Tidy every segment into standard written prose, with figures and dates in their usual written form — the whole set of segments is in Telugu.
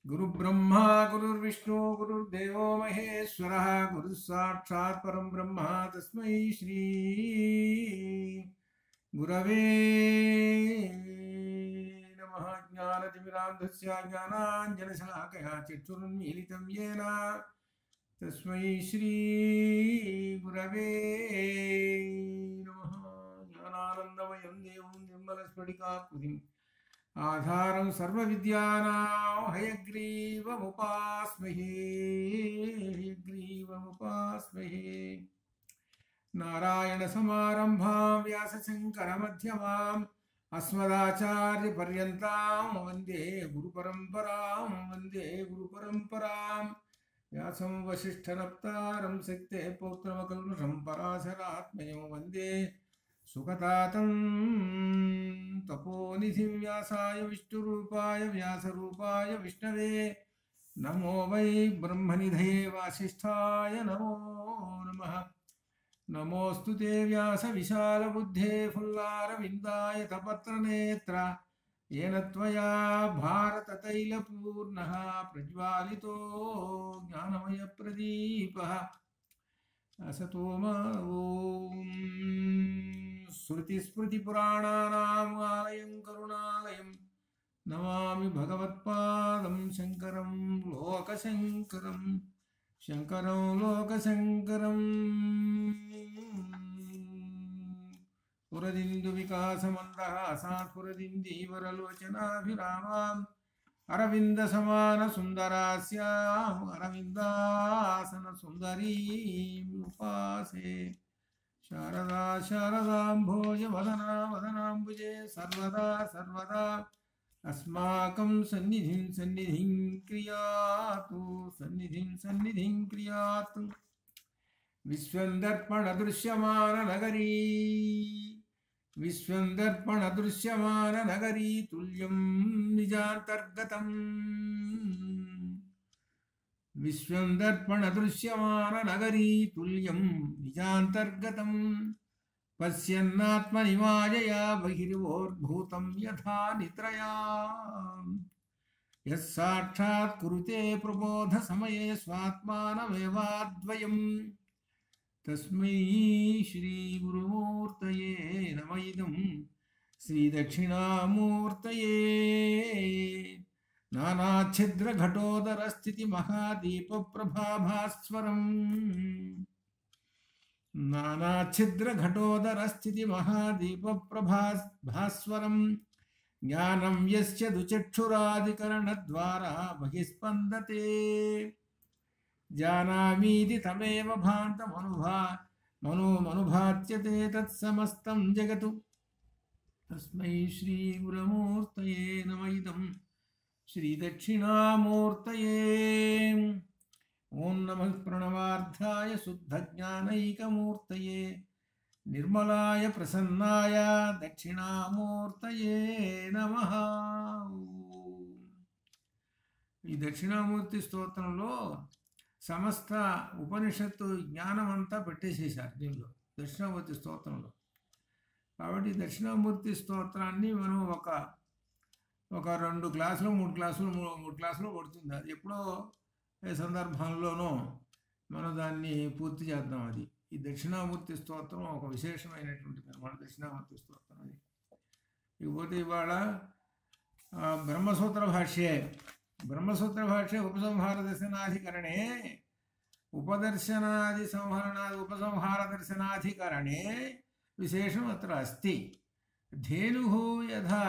गुरुब्रह्मा गुरुर्विष्णु गुरुर्देवो महेश्वरः गुरुः साक्षात् परं ब्रह्म तस्मै श्री गुरवे नमः। ज्ञानतिमिरान्धस्य ज्ञानाञ्जनशलाकया चक्षुरुन्मीलितं येन तस्मै श्री गुरवे नमः। ज्ञानानन्दमयं देवं निर्मलस्फटिकाकृतिम् आधारं सर्वविद्यानां हयग्रीवमुपास्महे नारायणसमारम्भां व्यासशङ्करमध्यमाम् अस्मदाचार्यपर्यन्तां वन्दे गुरुपरम्परां व्यासं वसिष्ठनप्तारं शक्ते पौत्रमकल्मषं पराशरात्मजं वन्दे सुखतातं तपोनिधिं व्यासाय विष्णुरूपाय व्यासरूपाय विष्णवे नमो वै ब्रह्मनिधये वासिष्ठाय नमो नमः। नमोऽस्तु ते व्यासविशालबुद्धे फुल्लारविन्दाय तपत्रनेत्र येन त्वया भारततैलपूर्णः प्रज्वालितो ज्ञानमयप्रदीपः असतो मा ॐ। श्रुतिस्मृतिपुराणानाम् आलयं करुणालयं नमामि भगवत्पादं शङ्करं लोकशङ्करं पुरदिन्दुविकासमन्दहासात् पुरदिन्दीवरलोचनाभिरामाम् अरविन्दसमानसुन्दरास्याम् अरविन्दासनसुन्दरीम् उपासे। शारदा शारदाम्भोजवदना वदनाम्बुजे सर्वदा अस्माकं सन्निधिं क्रियातु विश्वन्दर्पणदृश्यमाननगरी तुल्यं निजान्तर्गतम् पश्यन्नात्मनि मायया बहिर्वोर्भूतं यथा निद्रया यः साक्षात् कुरुते प्रबोधसमये स्वात्मानमेवाद्वयम् तस्मै श्रीगुरुमूर्तये नमः। इदं श्रीदक्षिणामूर्तये नानाच्छिद्रघटोदरस्थितिमहादीपप्रभास्वरम् ज्ञानं यस्य दुचक्षुरादिकरणद्वारा बहिस्पन्दते जानामीति तमेव भान्तमनुभात्यते तत्समस्तं जगतु तस्मै श्रीगुरुमूर्तये नमः। इदं श्रीदक्षिणामूर्तये ओं नमः प्रणवार्धाय शुद्धज्ञानैकमूर्तये निर्मलाय प्रसन्नाय दक्षिणामूर्तये नमः। ఈ దక్షిణామూర్తి స్తోత్రంలో సమస్త ఉపనిషత్తు జ్ఞానమంతా పెట్టేసేశారు దీనిలో దక్షిణామూర్తి స్తోత్రంలో. కాబట్టి దక్షిణామూర్తి స్తోత్రాన్ని మనం ఒక 2 క్లాసులు 3 క్లాసులు పడుతుంది. అది ఎప్పుడో ఏ సందర్భంలోనూ మనం దాన్ని పూర్తి చేద్దాం. అది ఈ దక్షిణామూర్తి స్తోత్రం ఒక విశేషమైనటువంటిది అన్నమాట. దక్షిణామూర్తి స్తోత్రం అది. ఇకపోతే ఇవాళ బ్రహ్మసూత్ర భాష్యే ఉపసంహార దర్శనాధికరణే ఉపసంహార దర్శనాధికరణే విశేషం అత్ర అస్తి. धेनुः यथा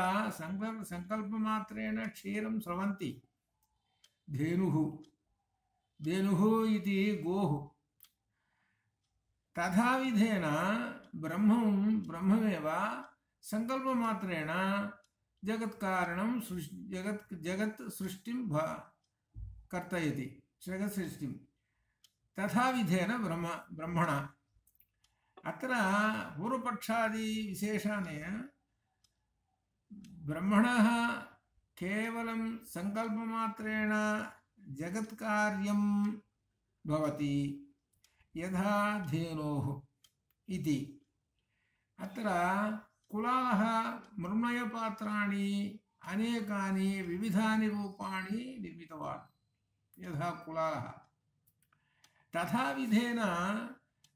संकल्पमात्रेण क्षीरं स्रवन्ति धेनुः इति गोः तथा विधेन ब्रह्ममेव संकल्पमात्रेण जगत्कारणं जगत् सृष्टिं कर्तयति जगत् सृष्टिं तथा विधेन ब्रह्मणा अत्र पूर्वपक्षादि विशेषाने ब्रह्मणः केवलं संकल्पमात्रेण जगत्कार्यं भवति यथा धेनोः इति। अत्र कुलाः मृण्मयपात्राणि అనేకాని వివిధాని రూపాణి నిర్మితవాన్ యథా కులాలः తథా విధేన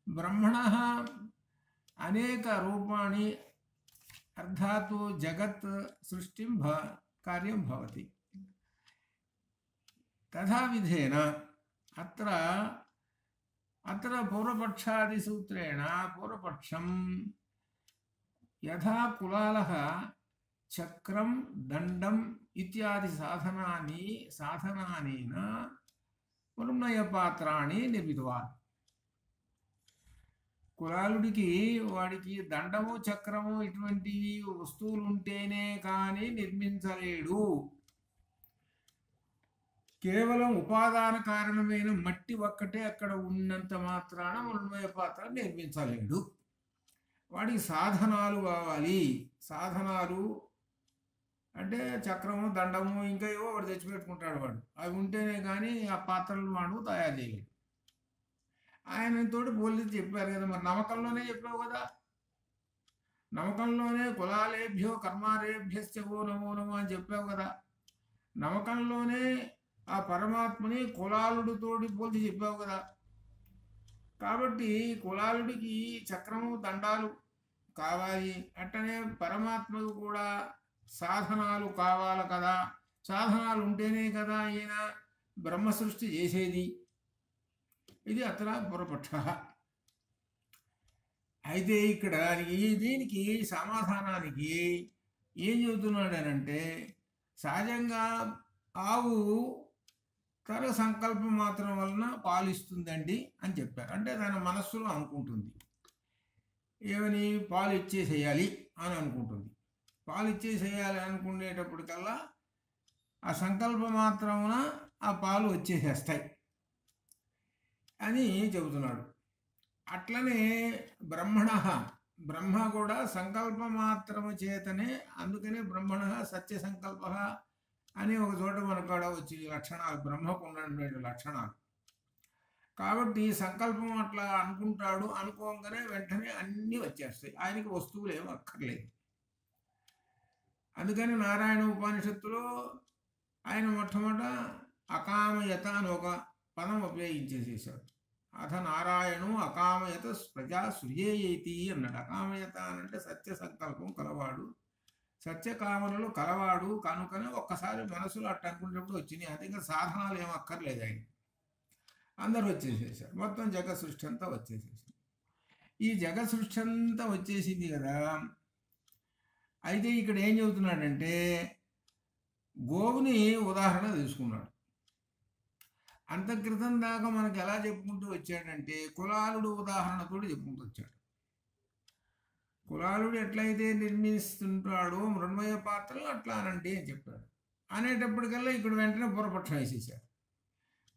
బ్రహ్మణः అనేక రూపాణి అర్థాత్ జగత్ సృష్టిం కార్యం భవతి తథా విధేన అత్ర పూర్వపక్షాది సూత్రేణ పూర్వపక్షం యథా కులాలः చక్రం దండం ఇత్యాది సాధనానేన మృణ్మయపాత్రాన్ని నిర్మితవాన్ కులాలుడికి వాడికి దండము చక్రము ఇటువంటి వస్తువులు ఉంటేనే కానీ నిర్మించలేడు. కేవలం ఉపాదాన కారణమైన మట్టి ఒక్కటే అక్కడ ఉన్నంత మాత్రాన మృణ్మయ పాత్ర నిర్మించలేడు. వాడికి సాధనాలు కావాలి. సాధనాలు అంటే చక్రము దండము ఇంకా ఏవో వాడు తెచ్చిపెట్టుకుంటాడు. వాడు అవి ఉంటేనే కానీ ఆ పాత్రలు వాడు తయారు చేయలేడు. ఆయనతో పోలీసు చెప్పారు కదా, మరి నమ్మకంలోనే చెప్పావు కదా, నమ్మకంలోనే కులాలేభ్యో కర్మారేభ్యశ్చవో నమో నమో అని చెప్పావు కదా, నమ్మకంలోనే ఆ పరమాత్మని కులాలుడితోటి పోల్చి చెప్పావు కదా. కాబట్టి కులాలుడికి చక్రము దండాలు కావాలి, అట్టనే పరమాత్మకు కూడా సాధనాలు కావాలి కదా. సాధనాలు ఉంటేనే కదా ఈయన బ్రహ్మ సృష్టి చేసేది. ఇది అత్ర పూర్వపక్ష. అయితే ఇక్కడ దీనికి సమాధానానికి ఏం చెబుతున్నాడనంటే, సహజంగా ఆవు తన సంకల్పం మాత్రం వలన పాలిస్తుందండి అని చెప్పారు. అంటే తన మనస్సులో అనుకుంటుంది, ఏమని పాలు ఇచ్చేసేయాలి అని అనుకుంటుంది. పాలు ఇచ్చేసేయాలి అనుకునేటప్పటికల్లా ఆ సంకల్ప మాత్రమున ఆ పాలు వచ్చేసేస్తాయి అని చెబుతున్నాడు. అట్లనే బ్రహ్మ కూడా సంకల్ప మాత్రము చేతనే, అందుకనే బ్రహ్మణ సత్య సంకల్ప అని ఒక చోట మనకాడ వచ్చి లక్షణాలు, బ్రహ్మకు ఉన్నటువంటి లక్షణాలు. కాబట్టి సంకల్పం అట్లా అనుకుంటాడు, అనుకోగానే వెంటనే అన్నీ వచ్చేస్తాయి. ఆయనకి వస్తువులు ఏమీ అక్కర్లేదు. అందుకని నారాయణ ఉపనిషత్తులో ఆయన మొట్టమొదట అకామయత అని ఒక పదం ఉపయోగించేసేసాడు. అథ నారాయణు అకామయత ప్రజా సృజేయతి అన్నాడు. అకామయత అనంటే సత్య సంకల్పం కలవాడు, సత్యకామనలు కలవాడు కనుకనే ఒక్కసారి మనసులో అట్ట అనుకునేటప్పుడు వచ్చినాయి. అది ఇంకా సాధనాలు ఏం అక్కర్లేదు. ఆయన అందరూ వచ్చేసేసారు. మొత్తం జగత్ సృష్టి అంతా వచ్చేసేసింది. ఈ జగత్ సృష్టి అంతా వచ్చేసింది కదా. అయితే ఇక్కడ ఏం చెబుతున్నాడంటే, గోవుని ఉదాహరణ తీసుకున్నాడు. అంతక్రితం దాకా మనకు ఎలా చెప్పుకుంటూ వచ్చాడంటే, కులాలుడు ఉదాహరణతో చెప్పుకుంటూ వచ్చాడు. కులాలుడు ఎట్లయితే నిర్మిస్తుంటాడో మృణ్మయ పాత్రలు అట్లా అనండి అని చెప్పాడు. అనేటప్పటికల్లా ఇక్కడ వెంటనే పూర్వపక్షం వేసేసాడు.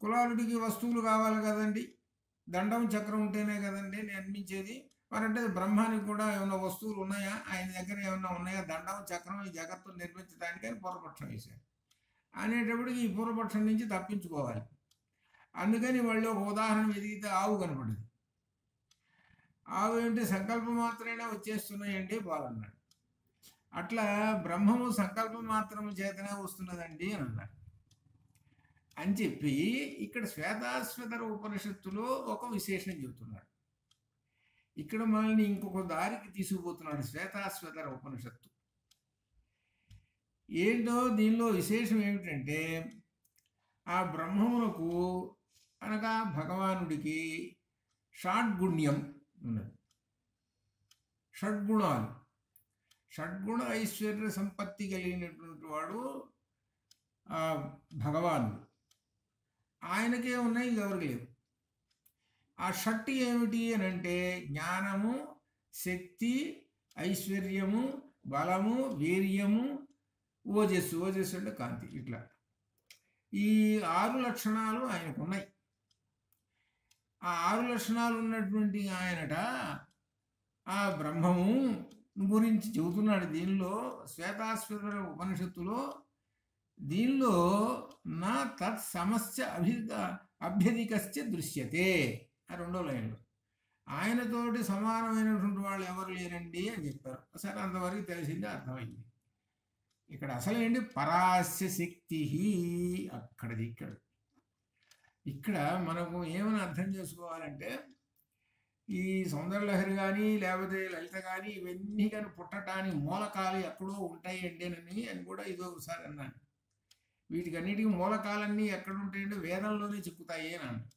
కులాలుడికి వస్తువులు కావాలి కదండి, దండం చక్రం ఉంటేనే కదండి నిర్మించేది. మరంటే బ్రహ్మానికి కూడా ఏమైనా వస్తువులు ఉన్నాయా, ఆయన దగ్గర ఏమైనా ఉన్నాయా, దండం చక్రం ఈ జగత్తును నిర్మించడానికి అని పూర్వపక్షం వేశాడు. అనేటప్పటికి ఈ పూర్వపక్షం నుంచి తప్పించుకోవాలి. అందుకని వాళ్ళు ఒక ఉదాహరణ వెతికితే ఆవు కనపడింది. ఆవు ఏంటి, సంకల్పం మాత్రమే వచ్చేస్తున్నాయండి పాలన్నాడు. అట్లా బ్రహ్మము సంకల్పం మాత్రము చేతనే వస్తున్నదండి అని అన్నాడు. అని చెప్పి ఇక్కడ శ్వేతాశ్వతర ఉపనిషత్తులో ఒక విశేషం చెబుతున్నాడు. ఇక్కడ మనల్ని ఇంకొక దారికి తీసుకుపోతున్నాడు శ్వేతాశ్వతర ఉపనిషత్తు. ఏంటో దీనిలో విశేషం ఏమిటంటే, ఆ బ్రహ్మమునకు అనగా భగవానుడికి షాడ్గుణ్యం ఉన్నది. షడ్గుణాలు, షడ్గుణ ఐశ్వర్య సంపత్తి కలిగినటువంటి వాడు ఆ భగవానుడు. ఆయనకే ఉన్నాయి, ఎవరికి లేవు. ఆ షట్ ఏమిటి అని అంటే, జ్ఞానము, శక్తి, ఐశ్వర్యము, బలము, వీర్యము, ఓజస్సు. ఓజస్సు అంటే కాంతి. ఇట్లా ఈ 6 లక్షణాలు ఆయనకు ఉన్నాయి. ఆ 6 లక్షణాలు ఉన్నటువంటి ఆయనట ఆ బ్రహ్మము గురించి చెబుతున్నాడు దీనిలో శ్వేతాశ్వతర ఉపనిషత్తులో. దీనిలో నా తత్ సమస్య అభ్యధికస్య దృశ్యతే ఆ 2వ లైన్లో. ఆయనతోటి సమానమైనటువంటి వాళ్ళు ఎవరు లేరండి అని చెప్పారు. సరే, అంతవరకు తెలిసిందే, అర్థమైంది. ఇక్కడ అసలేంటి పరాస్య శక్తి, అక్కడది ఇక్కడ మనకు ఏమైనా అర్థం చేసుకోవాలంటే ఈ సౌందర్యలహరి కానీ లేకపోతే లలిత కానీ ఇవన్నీ కానీ పుట్టడానికి మూలకాలు ఎక్కడో ఉంటాయండి అని కూడా ఇదో ఒకసారి అన్నాను. వీటికన్నిటికీ మూలకాలన్నీ ఎక్కడ ఉంటాయంటే వేదంలోనే చిక్కుతాయి అని అన్నాను.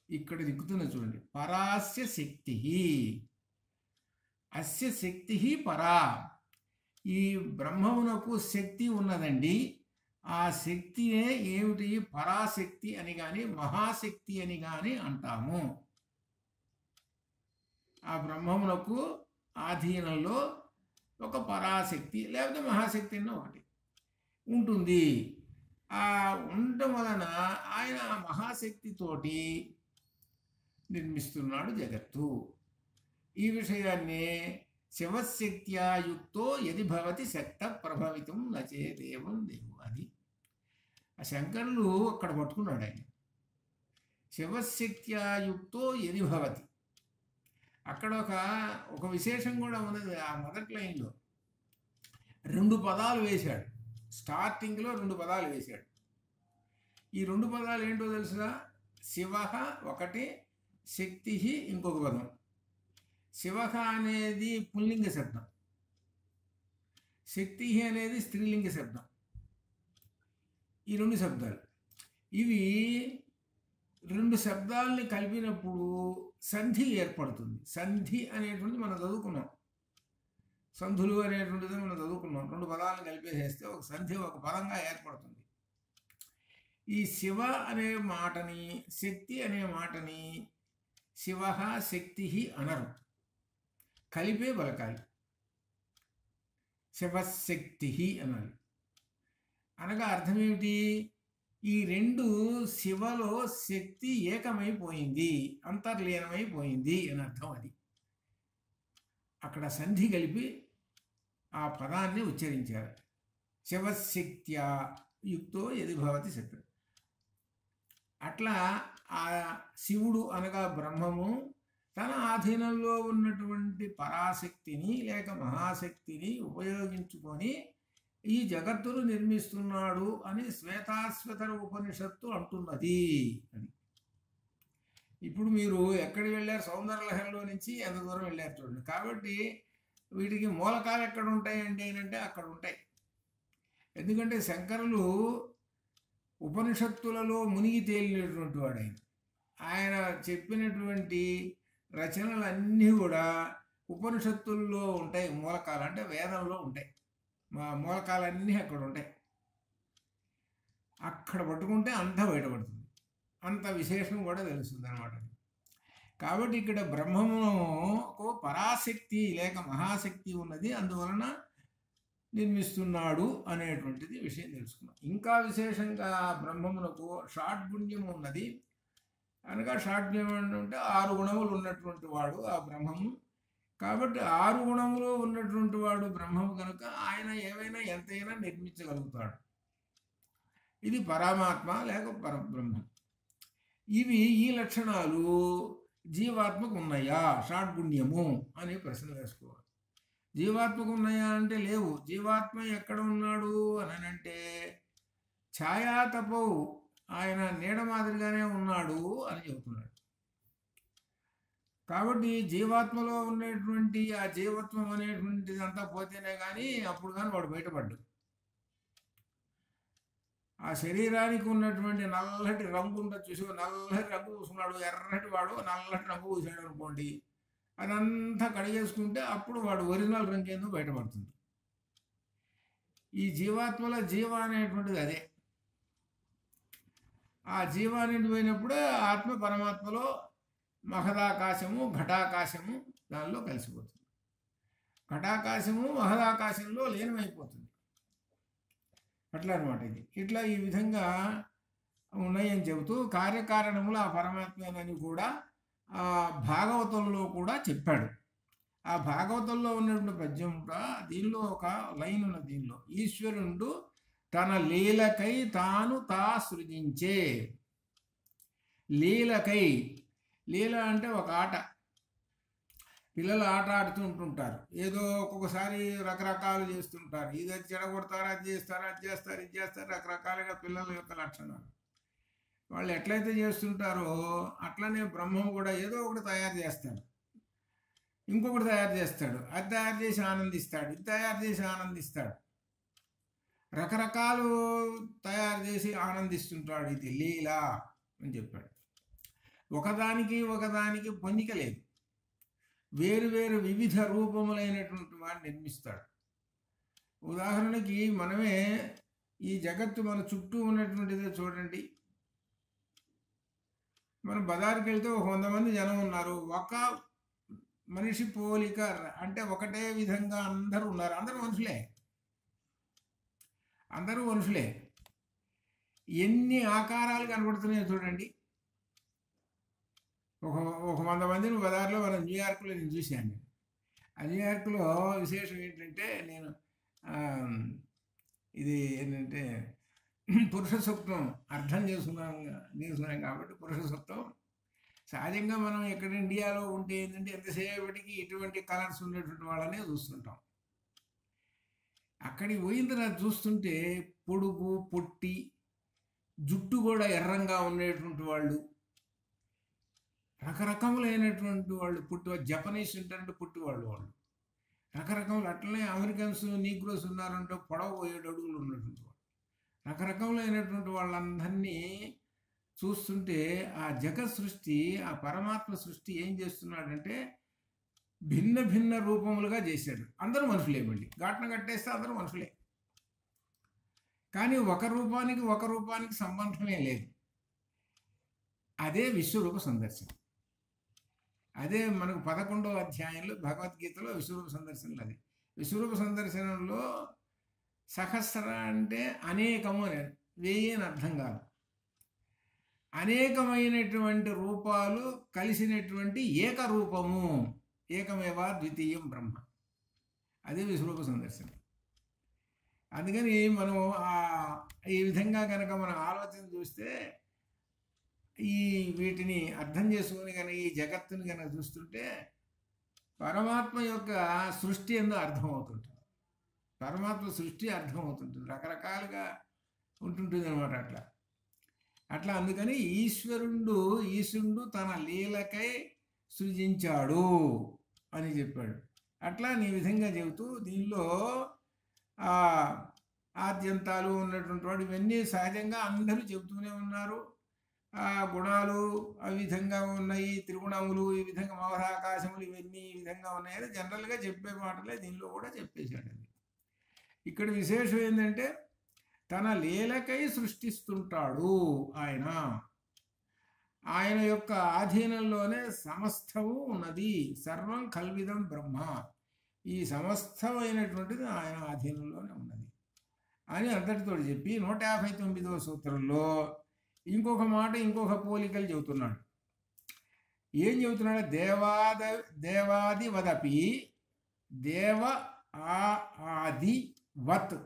ఇక్కడ దిక్కుతున్న చూడండి, పరాస్య శక్తి, అస్య శక్తి పరా. ఈ బ్రహ్మమునకు శక్తి ఉన్నదండి. ఆ శక్తినే ఏమిటి, పరాశక్తి అని కానీ మహాశక్తి అని కానీ అంటాము. ఆ బ్రహ్మమునకు ఆధీనంలో ఒక పరాశక్తి లేకపోతే మహాశక్తి అన్న ఒకటి ఉంటుంది. ఆ ఉండటం వలన ఆయన ఆ మహాశక్తితోటి నిర్మిస్తున్నాడు జగత్తు. ఈ విషయాన్ని శివశక్త్యా యుక్తో యది భవతి శక్త ప్రభవితం నచేదేవం దేవు. అది ఆ శంకరులు అక్కడ పట్టుకున్నాడు ఆయన. శివశక్త్యా యుక్తో యది భవతి. అక్కడ ఒక విశేషం కూడా ఉన్నది. ఆ మొదటి లైన్లో 2 పదాలు వేశాడు. స్టార్టింగ్లో 2 పదాలు వేశాడు. ఈ 2 పదాలు ఏంటో తెలుసుగా, శివ ఒకటి, శక్తి ఇంకొక పదం. శివ అనేది పుల్లింగ శబ్దం, శక్తి అనేది స్త్రీలింగ శబ్దం. ఈ 2 శబ్దాలు, ఇవి 2 శబ్దాలని కలిపినప్పుడు సంధి ఏర్పడుతుంది. సంధి అనేటువంటిది మనం చదువుకున్నాం, సంధులు అనేటువంటిది మనం చదువుకున్నాం. 2 పదాలను కలిపేసేస్తే ఒక సంధి ఒక పదంగా ఏర్పడుతుంది. ఈ శివ అనే మాటని శక్తి అనే మాటని శివ శక్తి అనరు, కలిపే బలకాలి, శివశక్తి అనాలి. అనగా అర్థం ఏమిటి, ఈ 2 శివలో శక్తి ఏకమైపోయింది, అంతర్లీనమైపోయింది అని అర్థం. అది అక్కడ సంధి కలిపి ఆ పదాన్ని ఉచ్చరించారు. శివశక్త్యా యుక్తో యది భవతి శక్తి. అట్లా ఆ శివుడు అనగా బ్రహ్మము తన ఆధీనంలో ఉన్నటువంటి పరాశక్తిని లేక మహాశక్తిని ఉపయోగించుకొని ఈ జగత్తును నిర్మిస్తున్నాడు అని శ్వేతాశ్వతర ఉపనిషత్తు అంటున్నది. అని ఇప్పుడు మీరు ఎక్కడికి వెళ్ళారు, సౌందర్యలహరిలో నుంచి ఎంత దూరం వెళ్ళారు చూడండి. కాబట్టి వీటికి మూలకాలు ఎక్కడ ఉంటాయండి అంటే అక్కడ ఉంటాయి. ఎందుకంటే శంకరులు ఉపనిషత్తులలో మునిగి తేలినటువంటి వాడు. ఆయన చెప్పినటువంటి రచనలన్నీ కూడా ఉపనిషత్తుల్లో ఉంటాయి. మూలకాలు అంటే వేదంలో ఉంటాయి. మూలకాలన్నీ అక్కడ ఉంటాయి. అక్కడ పట్టుకుంటే అంతా బయటపడుతుంది, అంత విశేషం కూడా తెలుస్తుంది అన్నమాట. కాబట్టి ఇక్కడ బ్రహ్మముకు పరాశక్తి లేక మహాశక్తి ఉన్నది, అందువలన నిర్మిస్తున్నాడు అనేటువంటిది విషయం తెలుసుకున్నాం. ఇంకా విశేషంగా బ్రహ్మమునకు షాడ్గుణ్యము ఉన్నది. అనగా షాడ్గుణ్యం అంటే 6 గుణములు ఉన్నటువంటి వాడు ఆ బ్రహ్మము. కాబట్టి 6 గుణములు ఉన్నటువంటి వాడు బ్రహ్మము కనుక ఆయన ఏవైనా ఎంతైనా నిర్మించగలుగుతాడు. ఇది పరమాత్మ లేక పరబ్రహ్మం. ఈ లక్షణాలు జీవాత్మకు ఉన్నాయా, షాడ్గుణ్యము అని ప్రశ్న వేసుకోవాలి. జీవాత్మకు ఉన్నాయా అంటే లేవు. జీవాత్మ ఎక్కడ ఉన్నాడు అని అంటే ఛాయాతపౌ, ఆయన నీడ మాదిరిగానే ఉన్నాడు అని చెబుతున్నాడు. కాబట్టి జీవాత్మలో ఉన్నటువంటి ఆ జీవత్వం అనేటువంటిది అంతా పోతేనే కానీ అప్పుడు కానీ వాడు బయటపడ్డు. ఆ శరీరానికి ఉన్నటువంటి నల్లటి రంగు ఉంటుంది చూసి, నల్లటి రంగు చూసుకున్నాడు, ఎర్రటి వాడు నల్లటి రంగు పూసాడు అనుకోండి, అదంతా కడిగేసుకుంటే అప్పుడు వాడు ఒరిజినల్ రంగు ఏందో బయటపడుతుంది. ఈ జీవాత్మల జీవ అనేటువంటిది అదే. ఆ జీవానికి పోయినప్పుడే ఆత్మ పరమాత్మలో మహదాకాశము ఘటాకాశము దానిలో కలిసిపోతుంది. ఘటాకాశము మహదాకాశంలో లీనమైపోతుంది. అట్లా అనమాట. ఇట్లా ఈ విధంగా ఉన్నాయని చెబుతూ కార్యకారణములు ఆ పరమాత్మేనని కూడా ఆ భాగవతంలో కూడా చెప్పాడు. ఆ భాగవతంలో ఉన్నటువంటి పద్యం కూడా దీనిలో ఒక లైన్ ఉన్నది. దీనిలో ఈశ్వరుడు తన లీలకై తాను సృజించే. లీలకై, లీల అంటే ఒక ఆట. పిల్లలు ఆట ఆడుతూ ఉంటుంటారు. ఏదో ఒక్కొక్కసారి రకరకాలు చేస్తుంటారు. ఇది చెడగొడతారు, అది చేస్తారు, అది చేస్తారు, ఇది చేస్తారు. రకరకాలుగా పిల్లల యొక్క లక్షణాలు. వాళ్ళు ఎట్లయితే చేస్తుంటారో అట్లనే బ్రహ్మం కూడా ఏదో ఒకటి తయారు చేస్తాడు, ఇంకొకటి తయారు చేస్తాడు, అది తయారు చేసి ఆనందిస్తాడు, ఇది తయారు చేసి ఆనందిస్తాడు. రకరకాలు తయారు చేసి ఆనందిస్తుంటాడు. ఇది లీల అని చెప్పాడు. ఒకదానికి పొందిక లేదు. వేరు వేరు వివిధ రూపములైనటువంటి వాడిని నిర్మిస్తాడు. ఉదాహరణకి మనమే ఈ జగత్తు మన చుట్టూ ఉన్నటువంటిదే చూడండి. మనం బజార్కి వెళ్తే 100 మంది జనం ఉన్నారు. ఒక మనిషి పోలిక అంటే ఒకటే విధంగా అందరూ ఉన్నారు. అందరూ మనుషులే. ఎన్ని ఆకారాలు కనబడుతున్నాయో చూడండి. ఒక 100 మందిని బజార్లో మనం న్యూయార్క్లో నేను చూశాను. ఆ న్యూయార్క్లో విశేషం ఏంటంటే ఇది ఏంటంటే పురుష సూక్తం అర్థం చేసుకున్నాం కాబట్టి పురుష సూక్తం సహజంగా మనం ఎక్కడ ఇండియాలో ఉంటే ఏంటంటే ఎంతసేపటికి ఇటువంటి కలర్స్ ఉండేటువంటి వాళ్ళనే చూస్తుంటాం. అక్కడికి పోయిన తర్వాత చూస్తుంటే పొడుగు పొట్టి జుట్టు కూడా ఎర్రంగా ఉండేటువంటి వాళ్ళు, రకరకములైనటువంటి వాళ్ళు జపనీస్ ఉంటారంటే పుట్టివాళ్ళు వాళ్ళు రకరకములు. అట్లనే అమెరికన్స్ నీగ్రోస్ ఉన్నారంటే పొడవు 7 అడుగులు ఉన్నటువంటి వాళ్ళు. రకరకములైనటువంటి వాళ్ళందరినీ చూస్తుంటే ఆ జగత్ సృష్టి, ఆ పరమాత్మ సృష్టి ఏం చేస్తున్నాడంటే భిన్న భిన్న రూపములుగా చేశాడు. అందరూ మనుషులే. మళ్ళీ ఘాటన కట్టేస్తే అందరూ మనుషులే, కానీ ఒక రూపానికి సంబంధమే లేదు. అదే విశ్వరూప సందర్శనం. అదే మనకు 11వ అధ్యాయంలో భగవద్గీతలో విశ్వరూప సందర్శనలు. అది విశ్వరూప సందర్శనంలో సహస్ర అంటే అనేకము అని 1000 అని అర్థం కాదు. అనేకమైనటువంటి రూపాలు కలిసినటువంటి ఏకరూపము, ఏకమేవా ద్వితీయం బ్రహ్మ. అదే విశ్వరూప సందర్శనం. అందుకని మనం ఈ విధంగా కనుక మనం ఆలోచన చూస్తే వీటిని అర్థం చేసుకుని కనుక ఈ జగత్తుని కనుక చూస్తుంటే పరమాత్మ యొక్క సృష్టి ఎంతో అర్థమవుతుంటుంది. పరమాత్మ సృష్టి అర్థమవుతుంటుంది, రకరకాలుగా ఉంటుంటుంది అనమాట. అట్లా అందుకని ఈశ్వరుడు తన లీలకై సృజించాడు అని చెప్పాడు. అట్లా నీ విధంగా చెబుతూ దీనిలో ఆద్యంతాలు ఉన్నటువంటి వాడు ఇవన్నీ సహజంగా అందరూ చెబుతూనే ఉన్నారు. గుణాలు ఆ విధంగా ఉన్నాయి, త్రిగుణములు ఈ విధంగా, మౌరాకాశములు ఇవన్నీ ఈ విధంగా ఉన్నాయని జనరల్గా చెప్పే మాటలే దీనిలో కూడా చెప్పేశాడు. అది ఇక్కడ విశేషం ఏంటంటే తన లీలకై సృష్టిస్తుంటాడు ఆయన యొక్క ఆధీనంలోనే సమస్తము ఉన్నది. సర్వం కల్విదం బ్రహ్మ. ఈ సమస్తమైనటువంటిది ఆయన ఆధీనంలోనే ఉన్నది అని అంతటితో చెప్పి 159వ సూత్రంలో ఇంకొక మాట, ఇంకొక పోలికలు చెబుతున్నాడు. ఏం చెబుతున్నాడు? దేవాది వదపి దేవ ఆది వత్.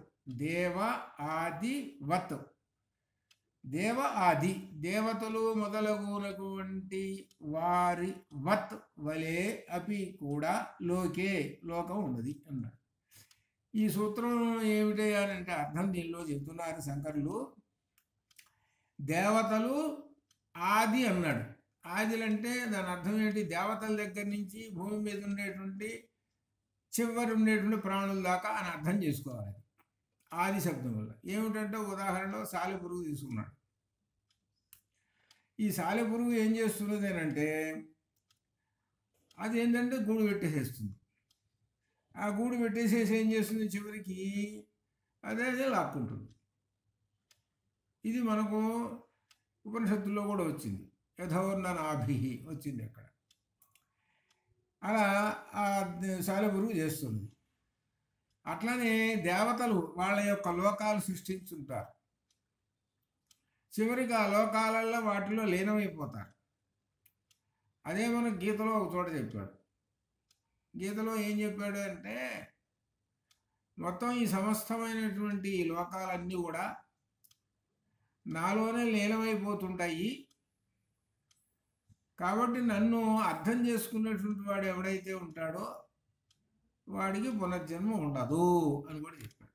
దేవ ఆది దేవతలు మొదలగునటువంటి వారి వత్ వలే అపి కూడా లోకం ఉన్నది అన్నాడు. ఈ సూత్రం ఏమిటంటే అర్థం దీనిలో చెబుతున్నారు శంకరులు. దేవతలు ఆది అన్నాడు. ఆదిలంటే దాని అర్థం ఏంటి? దేవతల దగ్గర నుంచి భూమి మీద ఉండేటువంటి చివరి ఉండేటువంటి ప్రాణుల దాకా అని అర్థం చేసుకోవాలి ఆది శబ్దం వల్ల. ఏమిటంటే ఉదాహరణలో సాలెపురుగు తీసుకున్నాడు. ఈ సాలెపురుగు ఏం చేస్తున్నది అంటే అది ఏంటంటే గూడు పెట్టేసేస్తుంది. ఆ గూడు పెట్టేసేసి ఏం చేస్తుంది? చివరికి అదే లాక్కుంటుంది. ఇది మనకు ఉపనిషత్తుల్లో కూడా వచ్చింది. యథోర్ణనాభి వచ్చింది అక్కడ. అలా ఆ సాలెపురుగు చేస్తుంది. అట్లనే దేవతలు వాళ్ళ యొక్క లోకాలు సృష్టించుంటారు. చివరికి ఆ లోకాలలో వాటిలో లీనమైపోతారు. అదే మన గీతలో ఒక చోట చెప్పాడు. గీతలో ఏం చెప్పాడు అంటే మొత్తం ఈ సమస్తమైనటువంటి లోకాలన్నీ కూడా నాలోనే లీనమైపోతుంటాయి. కాబట్టి నన్ను అర్థం చేసుకున్నటువంటి వాడు ఎవడైతే ఉంటాడో వాడికి పునర్జన్మ ఉండదు అని కూడా చెప్పాడు.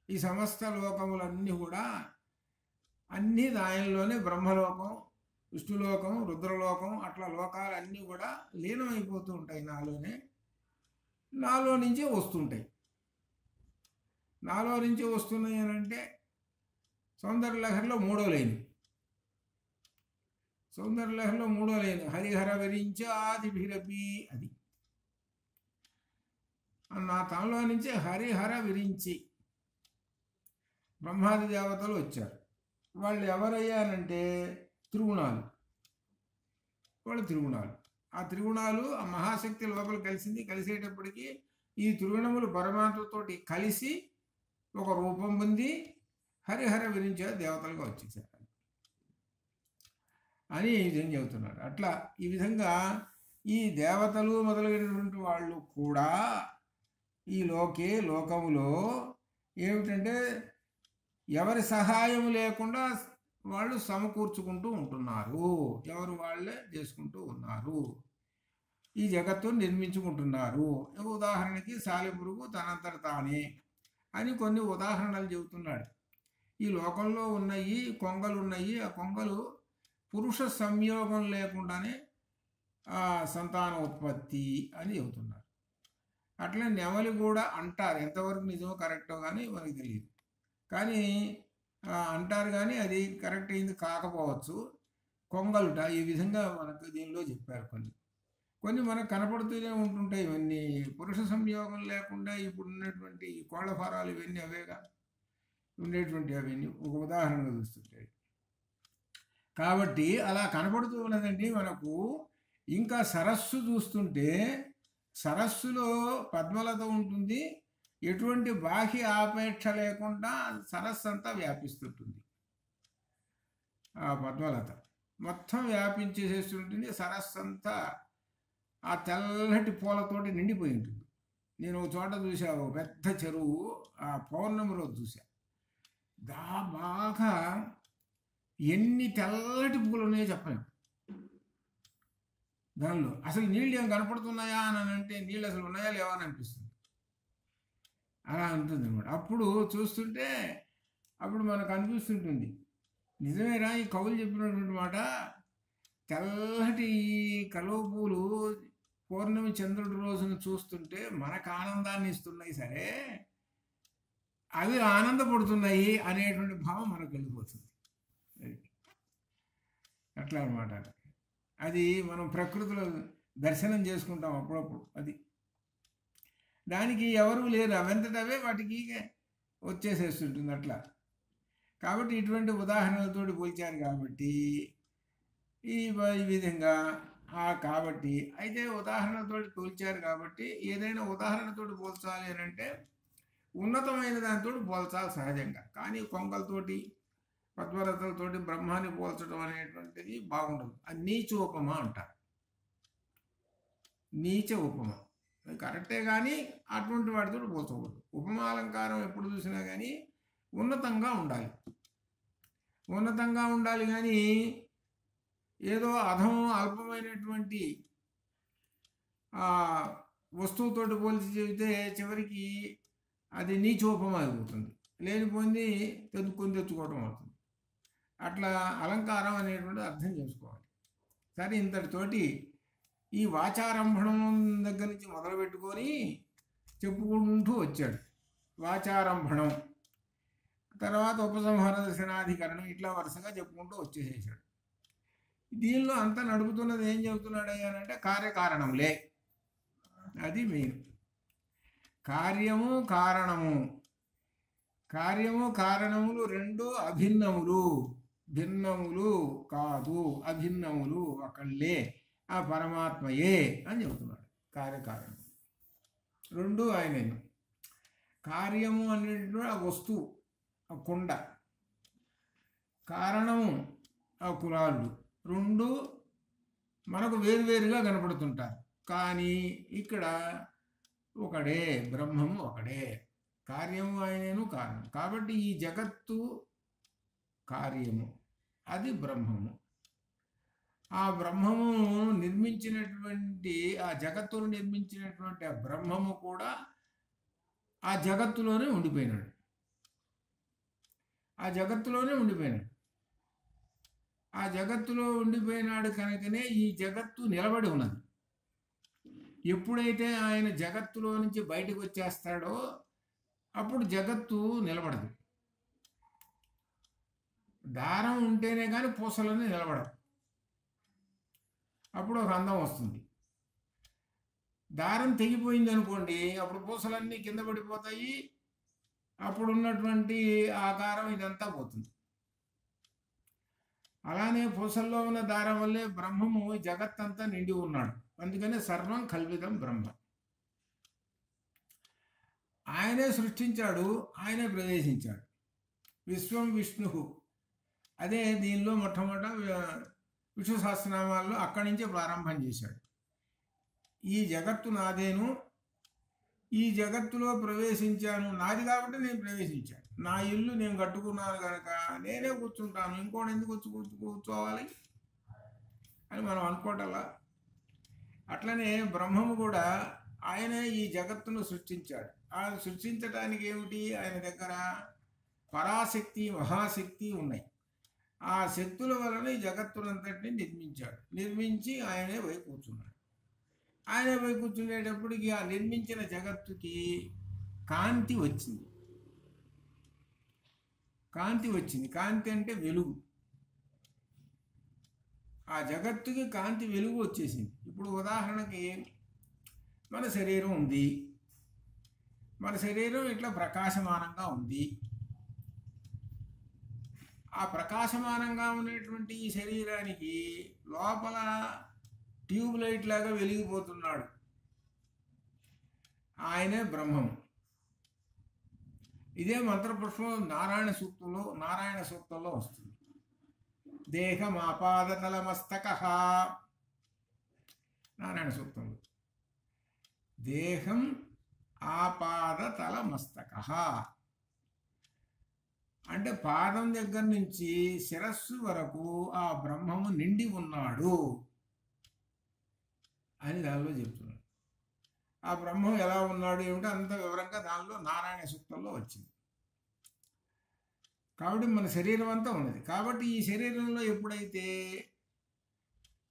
ఈ సమస్త లోకములన్నీ కూడా అన్నీ దానిలోనే బ్రహ్మలోకం, విష్ణులోకం, రుద్రలోకం అట్లా లోకాలన్నీ కూడా లీనమైపోతూ ఉంటాయి నాలోనే. నాలో నుంచే వస్తుంటాయి. నాలో నుంచి వస్తున్నాయి అని అంటే సౌందర్యలహరిలో మూడో లైన్, సౌందర్యలహరిలో మూడో లైన్ హరిహర విరించాదిభిరపి, అది నా తనలో నుంచే హరిహర విరించి బ్రహ్మాది దేవతలు వచ్చారు. వాళ్ళు ఎవరయ్యారంటే త్రిగుణాలు. వాళ్ళు త్రిగుణాలు. ఆ త్రిగుణాలు ఆ మహాశక్తి లోపల కలిసింది. కలిసేటప్పటికి ఈ త్రిగుణములు పరమాత్మతోటి కలిసి ఒక రూపం పొంది హరిహర విరించే దేవతలుగా వచ్చేసారు అని ఏం చెబుతున్నాడు. అట్లా ఈ విధంగా ఈ దేవతలు మొదలైనటువంటి వాళ్ళు కూడా ఈ లోకములో ఏమిటంటే ఎవరి సహాయం లేకుండా వాళ్ళు సమకూర్చుకుంటూ ఉంటున్నారు. ఎవరు వాళ్ళే చేసుకుంటూ ఉన్నారు. ఈ జగత్తును నిర్మించుకుంటున్నారు. ఉదాహరణకి సాలెపురుగు తనంతట తానే అని కొన్ని ఉదాహరణలు చెబుతున్నాడు. ఈ లోకంలో ఉన్నాయి కొంగలు ఉన్నాయి. ఆ కొంగలు పురుష సంయోగం లేకుండానే సంతాన ఉత్పత్తి అని చెబుతున్నారు. అట్లా నెమలి కూడా అంటారు. ఎంతవరకు నిజమో కరెక్టో కానీ మనకు తెలియదు. కానీ అంటారు కానీ అది కరెక్ట్ అయింది కాకపోవచ్చు. కొంగలుట ఈ విధంగా మనకు దీనిలో చెప్పారు. కొన్ని మనకు కనపడుతూనే ఉంటుంటాయి. ఇవన్నీ పురుష సంయోగం లేకుండా ఇప్పుడు ఉన్నటువంటి కోళ్ల ఫారాలు ఇవన్నీ అవేగా ఉండేటువంటి అవన్నీ ఒక ఉదాహరణగా చూస్తుంటాయి. కాబట్టి అలా కనపడుతూ ఉన్నదండి మనకు. ఇంకా సరస్సు చూస్తుంటే సరస్సులో పద్మలత ఉంటుంది. ఎటువంటి బాహ్య ఆపేక్ష లేకుండా సరస్సు అంతా వ్యాపిస్తుంటుంది. ఆ పద్మలత మొత్తం వ్యాపించేసేస్తుంటుంది. సరస్సు అంతా ఆ తెల్లటి పూలతోటి నిండిపోయి ఉంటుంది. నేను ఒక చోట చూసా, ఒక పెద్ద చెరువు, ఆ పౌర్ణమి రోజు చూసా. బాగా ఎన్ని తెల్లటి పూలు ఉన్నాయో చెప్పలేము. దానిలో అసలు నీళ్ళు ఏం కనపడుతున్నాయా అని అంటే నీళ్ళు అసలు ఉన్నాయా లేవా అని అనిపిస్తుంది. అలా ఉంటుంది అన్నమాట. అప్పుడు చూస్తుంటే అప్పుడు మనకు అనిపిస్తుంటుంది, నిజమేరా ఈ కవులు చెప్పినటువంటి మాట. తెల్లటి కలువ పూలు పౌర్ణమి చంద్రుడి రోజున చూస్తుంటే మనకు ఆనందాన్ని ఇస్తున్నాయి. సరే, అవి ఆనందపడుతున్నాయి అనేటువంటి భావం మనకు వెళ్ళిపోతుంది. అట్లా అనమాట. అది మనం ప్రకృతిలో దర్శనం చేసుకుంటాం అప్పుడప్పుడు. అది దానికి ఎవరు లేరు, అవంతటవే వాటికి వచ్చేసేస్తుంటుంది అట్లా. కాబట్టి ఇటువంటి ఉదాహరణలతో పోల్చారు. కాబట్టి ఈ విధంగా కాబట్టి అయితే ఉదాహరణలతో పోల్చారు. కాబట్టి ఏదైనా ఉదాహరణతో పోల్చాలి అని అంటే ఉన్నతమైన దానితో పోల్చాలి సహజంగా. కానీ కొంగలతోటి పద్మలతలతోటి బ్రహ్మాన్ని పోల్చడం అనేటువంటిది బాగుండదు. అది నీచ ఉపమ అంటారు. నీచ ఉపమ కరెక్టే, కానీ అటువంటి వాటితో పోల్చకూడదు. ఉపమాలంకారం ఎప్పుడు చూసినా కానీ ఉన్నతంగా ఉండాలి. ఉన్నతంగా ఉండాలి కానీ ఏదో అధమం అల్పమైనటువంటి వస్తువుతోటి పోల్చి చెబితే చివరికి అది నీచోపమ అయిపోతుంది. లేనిపోయింది తెచ్చుకోవడం అవుతుంది. అట్లా అలంకారం అనేటువంటి అర్థం చేసుకోవాలి. సరే, ఇంతటితోటి ఈ వాచారంభణం దగ్గర నుంచి మొదలుపెట్టుకొని చెప్పుకుంటూ వచ్చాడు. వాచారంభణం తర్వాత ఉపసంహార దర్శనాధికరణం ఇట్లా వరుసగా చెప్పుకుంటూ వచ్చేసేసాడు. దీనిలో అంతా నడుపుతున్నది ఏం చెబుతున్నాడు అంటే కార్యకారణంలే. అది మెయిన్. కార్యము కారణములు రెండు అభిన్నములు. భిన్నములు కాదు, అభిన్నములు, ఒకళ్ళే, ఆ పరమాత్మయే అని చెబుతున్నాడు. కార్యకారణం రెండు ఆయనే. కార్యము అనేటువంటి ఆ వస్తువు, ఆ కొండ, కారణము ఆ కులాలు, రెండు మనకు వేరువేరుగా కనపడుతుంటారు. కానీ ఇక్కడ ఒకడే, బ్రహ్మము ఒకడే. కార్యము ఆయనేను, కారణం. కాబట్టి ఈ జగత్తు కార్యము, అది బ్రహ్మము. ఆ బ్రహ్మము నిర్మించినటువంటి ఆ జగత్తును నిర్మించినటువంటి ఆ బ్రహ్మము కూడా ఆ జగత్తులోనే ఉండిపోయినాడు. ఆ జగత్తులోనే ఉండిపోయినాడు. ఆ జగత్తులో ఉండిపోయినాడు కనుకనే ఈ జగత్తు నిలబడి ఉన్నది. ఎప్పుడైతే ఆయన జగత్తులో నుంచి బయటకు వచ్చేస్తాడో అప్పుడు జగత్తు నిలబడదు. దారం ఉంటేనే కానీ పూసలన్నీ నిలబడవు. అప్పుడు ఒక అందం వస్తుంది. దారం తెగిపోయింది అనుకోండి, అప్పుడు పూసలన్నీ కింద పడిపోతాయి. అప్పుడు ఉన్నటువంటి ఆకారం ఇదంతా పోతుంది. అలానే పూసల్లో ఉన్న దారం వల్లే బ్రహ్మము జగత్తంతా నిండి ఉన్నాడు. అందుకనే సర్వం కల్విదం బ్రహ్మ. ఆయనే సృష్టించాడు, ఆయనే ప్రవేశించాడు. విశ్వం విష్ణు, అదే దీనిలో మొట్టమొదట విష్ణు సహస్రనామాల్లో అక్కడి నుంచే ప్రారంభం చేశాడు. ఈ జగత్తు నాదేను, ఈ జగత్తులో ప్రవేశించాను, నాది కాబట్టి నేను ప్రవేశించాను. నా ఇల్లు నేను కట్టుకున్నాను కనుక నేనే కూర్చుంటాను, ఇంకోటి ఎందుకు కూర్చోవాలి అని మనం అనుకోవటంలా. అట్లనే బ్రహ్మము కూడా ఆయనే ఈ జగత్తును సృష్టించాడు. ఆయన సృష్టించడానికి ఏమిటి, ఆయన దగ్గర పరాశక్తి మహాశక్తి ఉన్నాయి. ఆ శక్తుల వలన ఈ జగత్తునంతటిని నిర్మించాడు. నిర్మించి ఆయనే పోయి కూర్చున్నాడు. ఆయనే పోయి కూర్చునేటప్పటికి ఆ నిర్మించిన జగత్తుకి కాంతి వచ్చింది. కాంతి వచ్చింది. కాంతి అంటే వెలుగు. ఆ జగత్తుకి కాంతి వెలుగు వచ్చేసింది. ఇప్పుడు ఉదాహరణకి మన శరీరం ఉంది. మన శరీరం ఇట్లా ప్రకాశమానంగా ఉంది. ఆ ప్రకాశమానంగా ఉన్నటువంటి ఈ శరీరానికి లోపల ట్యూబ్ లైట్ లాగా వెలిగిపోతున్నాడు. ఆయనే బ్రహ్మము. ఇదే మంత్రపుష్పం నారాయణ సూక్తంలో వస్తుంది. దేహం ఆపాదతలమస్తక, నారాయణ సూక్తంలో దేహం ఆపాదతలమస్తక అంటే పాదం దగ్గర నుంచి శిరస్సు వరకు ఆ బ్రహ్మము నిండి ఉన్నాడు అని దానిలో చెప్తున్నాడు. ఆ బ్రహ్మం ఎలా ఉన్నాడు ఏమిటో అంత వివరంగా దానిలో నారాయణ సూక్తంలో వచ్చింది. కాబట్టి మన శరీరం అంతా ఉన్నది. కాబట్టి ఈ శరీరంలో ఎప్పుడైతే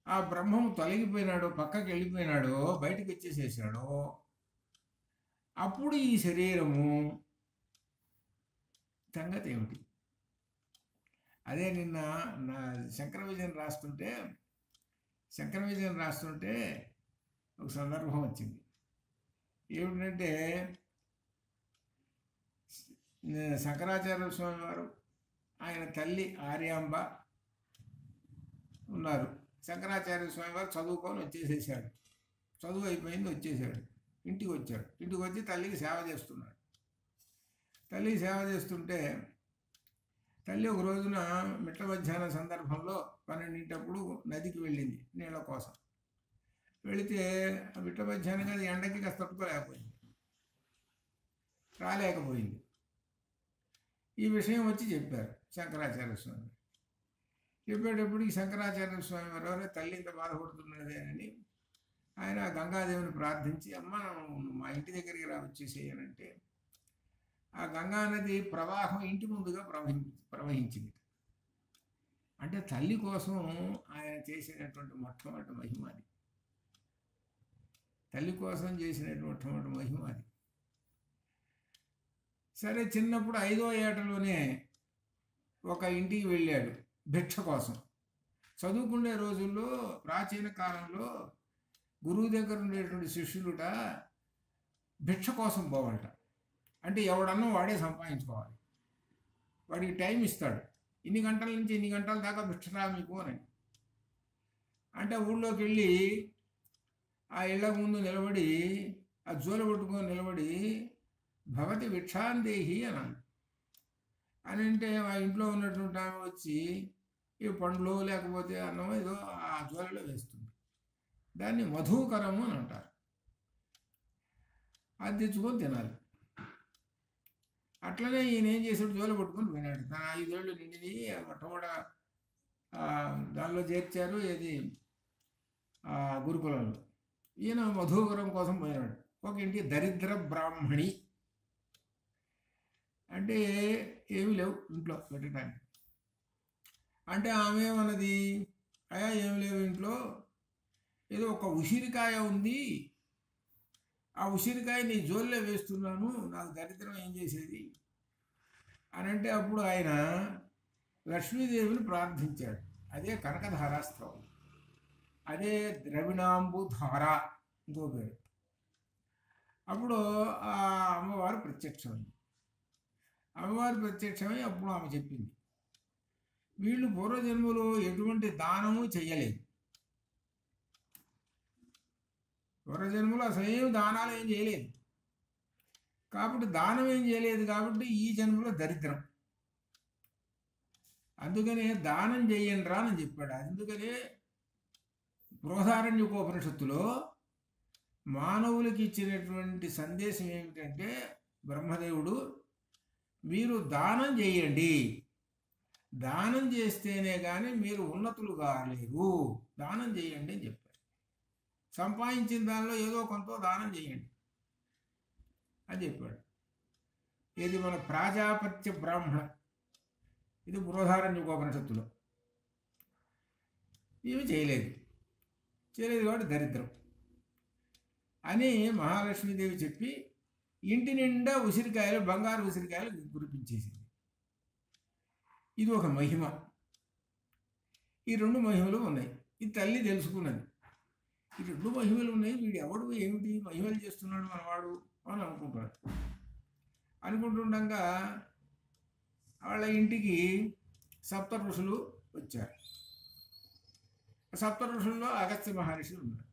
ఆ బ్రహ్మం తొలగిపోయినాడో, పక్కకి వెళ్ళిపోయినాడో, బయటకు వచ్చేసేసాడో, అప్పుడు ఈ శరీరము సంగతి ఏమిటి? అదే నిన్న నా శంకర విజయం రాస్తుంటే ఒక సందర్భం వచ్చింది. ఏమిటంటే శంకరాచార్య స్వామి వారు, ఆయన తల్లి ఆర్యాంబ ఉన్నారు. శంకరాచార్య స్వామి వారు చదువుకొని వచ్చేసేసాడు. చదువు అయిపోయింది, వచ్చేసాడు. ఇంటికి వచ్చాడు. ఇంటికి వచ్చి తల్లికి సేవ చేస్తున్నాడు. తల్లికి సేవ చేస్తుంటే తల్లి ఒక రోజున మిట్ట మధ్యాహ్నం సందర్భంలో 12 నదికి వెళ్ళింది నీళ్ళ కోసం. వెళితే మిట్ట మధ్యాహ్నం అది ఎండకి కాస్త తట్టుకోలేకపోయింది, రాలేకపోయింది. ఈ విషయం వచ్చి చెప్పారు శంకరాచార్య స్వామి. చెప్పేటప్పటికి శంకరాచార్య స్వామి వారు తల్లి ఇంత బాధపడుతున్నదేనని ఆయన గంగాదేవిని ప్రార్థించి, అమ్మ మా ఇంటి దగ్గరికి రా వచ్చేసేయనంటే ఆ గంగా నది ప్రవాహం ఇంటి ముందుగా ప్రవహించింది. అంటే తల్లి కోసం ఆయన చేసినటువంటి మొట్టమొదటి మహిమ అది. తల్లి కోసం చేసినటువంటి మొట్టమొదటి మహిమ అది. సరే, చిన్నప్పుడు 5వ ఏటలోనే ఒక ఇంటికి వెళ్ళాడు భిక్ష కోసం. చదువుకునే రోజుల్లో ప్రాచీన కాలంలో గురువు దగ్గర ఉండేటువంటి శిష్యులుట భిక్ష కోసం పోవాలట. అంటే ఎవడన్నా వాడే సంపాదించుకోవాలి. వాడికి టైం ఇస్తాడు, ఇన్ని గంటల నుంచి ఇన్ని గంటల దాకా భిక్షరా మీకు అని. అంటే ఊళ్ళోకి వెళ్ళి ఆ ఇళ్ళ ముందు నిలబడి ఆ జోలు పట్టుకొని నిలబడి భగవతి భిక్షాందేహి అన్నాడు. అని అంటే ఆ ఇంట్లో ఉన్నటువంటి ఆమె వచ్చి ఈ పండ్లు లేకపోతే అన్నం ఏదో ఆ జోలలో వేస్తుంది. దాన్ని మధుకరము అని అంటారు. అది తెచ్చుకొని తినాలి. అట్లనే ఈయన ఏం చేశాడు, జోలు పట్టుకొని పోయినాడు. తన 5 ఏళ్ళు నిండిని మొట్టమొదట దానిలో చేర్చారు. ఏది గురుకులంలో. ఈయన మధువరం కోసం పోయినాడు. ఒక ఇంటికి దరిద్ర బ్రాహ్మణి, అంటే ఏమి లేవు ఇంట్లో పెట్టడానికి. అంటే ఆమె ఏమన్నది, అయ్యా ఏమి లేవు ఇంట్లో, ఏదో ఒక ఉసిరికాయ ఉంది, ఆ ఉసిరికాయ నీ జోల్లో వేస్తున్నాను, నాకు దరిద్రం ఏం చేసేది అని అంటే, అప్పుడు ఆయన లక్ష్మీదేవిని ప్రార్థించాడు. అదే కనకధారాస్త్రం, అదే ద్రవిణాంబుధార ఇంకో పేరు. అప్పుడు ఆ అమ్మవారు ప్రత్యక్షమైంది. అమ్మవారు ప్రత్యక్షమై అప్పుడు ఆమె చెప్పింది, వీళ్ళు పూర్వజన్మలో ఎటువంటి దానము చెయ్యలేదు. పూర్వజన్మలో అసలేం దానాలు ఏం చేయలేదు, కాబట్టి దానం ఏం చేయలేదు కాబట్టి ఈ జన్మలో దరిద్రం. అందుకనే దానం చేయండి రా అని చెప్పాడు. అందుకనే బృహదారణ్యకోపనిషత్తులో మానవులకి ఇచ్చినటువంటి సందేశం ఏమిటంటే, బ్రహ్మదేవుడు మీరు దానం చేయండి, దానం చేస్తేనే కానీ మీరు ఉన్నతులు కాలేరు, దానం చేయండి అని చెప్పారు. సంపాదించిన దానిలో ఏదో కొంత దానం చేయండి అని చెప్పాడు. ఇది మన ప్రాజాపత్య బ్రాహ్మణ, ఇది బృహదారణ్యకోపనిషత్తులో. ఇవి చేయలేదు కాబట్టి దరిద్రం అని మహాలక్ష్మీదేవి చెప్పి ఇంటి నిండా ఉసిరికాయలు, బంగారు ఉసిరికాయలు కురిపించేసింది. ఇది ఒక మహిమ. ఈ రెండు మహిమలు ఉన్నాయి. ఈ తల్లి తెలుసుకున్నది, ఈ రెండు మహిమలు ఉన్నాయి, వీడు ఎవడు ఏమిటి మహిమలు చేస్తున్నాడు మనవాడు అని అనుకుంటాడు. అనుకుంటుండగా వాళ్ళ ఇంటికి సప్త ఋషులు వచ్చారు. సప్త ఋషుల్లో అగస్త్య మహర్షి ఉన్నారు.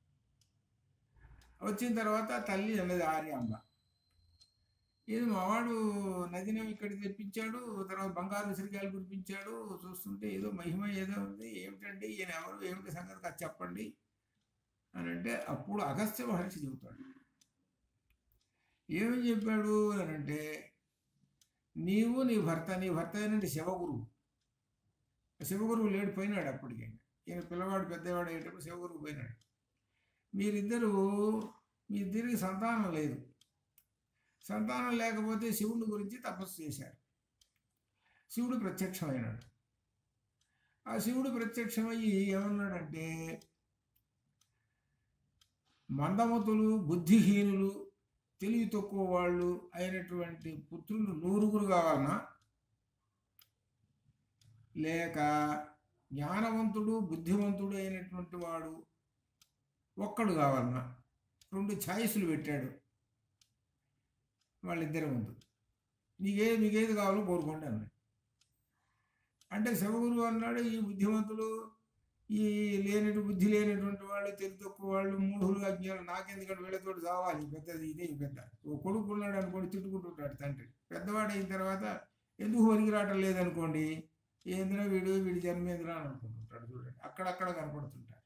వచ్చిన తర్వాత తల్లి అన్నది ఆర్యాంబ, ఇది మావాడు నదిని ఇక్కడికి తెప్పించాడు, తర్వాత బంగారు ఉసిరికాయలు కురిపించాడు, చూస్తుంటే ఏదో మహిమ ఏదో ఉంది, ఏమిటండి ఈయన ఎవరు, ఏమిటి సంగతి అది చెప్పండి అని అంటే, అప్పుడు అగస్త్య మహర్షి చెబుతాడు. ఏమని చెప్పాడు అని అంటే, నీవు నీ భర్త అయినట్టు శివగురువు లేడు, పోయినాడు అప్పటికే. ఈయన పిల్లవాడు పెద్దవాడు అయ్యేటప్పుడు శివగురువు పోయినాడు. మీ ఇద్దరికి సంతానం లేదు. సంతానం లేకపోతే శివుడి గురించి తపస్సు చేశారు. శివుడు ప్రత్యక్షమైనాడు. ఆ శివుడు ప్రత్యక్షమయ్యి ఏమన్నాడంటే, మందమతులు, బుద్ధిహీనులు, తెలివి తక్కువ వాళ్ళు అయినటువంటి పుత్రులు 100 కావాలన్నా, లేక జ్ఞానవంతుడు బుద్ధివంతుడు అయినటువంటి వాడు ఒక్కడు కావాలన్నా, 2 ఛాయిస్లు పెట్టాడు వాళ్ళిద్దరి ముందు. మీకేది కావాలో కోరుకోండి అన్నాడు. అంటే శివగురువు అన్నాడు, ఈ బుద్ధిమంతులు, ఈ బుద్ధి లేనటువంటి వాళ్ళు, తెలివి తక్కువ వాళ్ళు, మూఢులు, అజ్ఞానులు నాకెందుకంటే వీళ్ళతో కావాలి, పెద్దది ఇదే పెద్ద. ఓ కొడుకు ఉన్నాడు అనుకోండి, తిట్టుకుంటుంటాడు తండ్రి. పెద్దవాడు అయిన తర్వాత ఎందుకు వరికి రావటం లేదనుకోండి, ఏంద్రా వీడి జన్మేంద్రా అని అనుకుంటుంటాడు. చూడండి, అక్కడక్కడ కనపడుతుంటారు,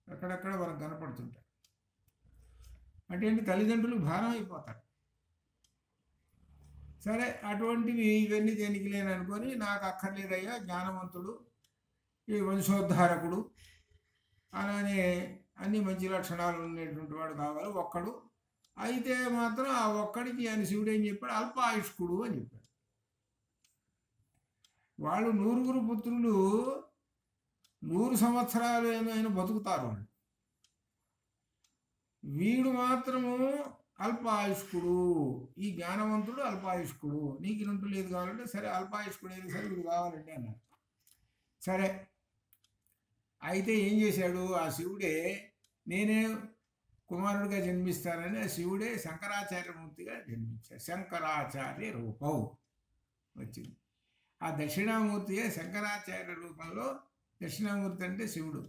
అక్కడక్కడ మనకు కనపడుతుంటారు. అంటే ఏంటి, తల్లిదండ్రులు భారం అయిపోతారు. సరే, అటువంటివి ఇవన్నీ దేనికి లేని అనుకొని, నాకు అక్కర్లేదయ్యా, జ్ఞానవంతుడు, ఈ వంశోద్ధారకుడు, అలానే అన్ని మంచి లక్షణాలు ఉండేటువంటి వాడు కావాలి ఒక్కడు. అయితే మాత్రం ఆ ఒక్కడికి ఆయన శివుడు ఏం చెప్పాడు, అల్పాయుష్కుడు అని చెప్పాడు. వాళ్ళు 100 పుత్రులు 100 సంవత్సరాలు ఏమైనా బతుకుతారు వాళ్ళు. వీడు మాత్రము అల్పాయుష్కుడు, ఈ జ్ఞానవంతుడు అల్పాయుష్కుడు, నీకు ఇంటూ లేదు కావాలంటే సరే అల్పాయుష్కుడు ఏది సరే వీడు కావాలంటే అన్నారు. సరే, అయితే ఏం చేశాడు ఆ శివుడే, నేనే కుమారుడిగా జన్మిస్తానని ఆ శివుడే శంకరాచార్యమూర్తిగా జన్మించాడు. శంకరాచార్య రూపం వచ్చింది. ఆ దక్షిణామూర్తియే శంకరాచార్య రూపంలో, దక్షిణామూర్తి అంటే శివుడు,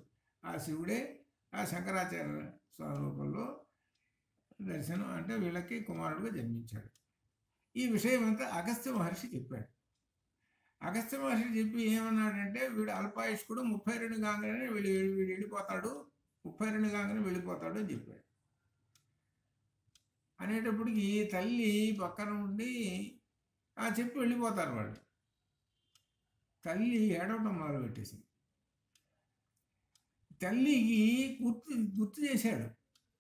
ఆ శివుడే ఆ శంకరాచార్య స్వరూపంలో దర్శనం అంటే వీళ్ళకి కుమారుడుగా జన్మించాడు. ఈ విషయం అంతా అగస్త్య మహర్షి చెప్పాడు. అగస్త్య మహర్షి చెప్పి ఏమన్నాడంటే, వీడు అల్పాయుష్కుడు, 32 కాగానే వీడు వెళ్ళిపోతాడు, 32 కాగానే వెళ్ళిపోతాడు అని చెప్పాడు. అనేటప్పటికి తల్లి పక్కన ఉండి చెప్పి వెళ్ళిపోతారు వాళ్ళు. తల్లి ఏడవటం మొదలుపెట్టేసింది. తల్లికి గుర్తు చేశాడు.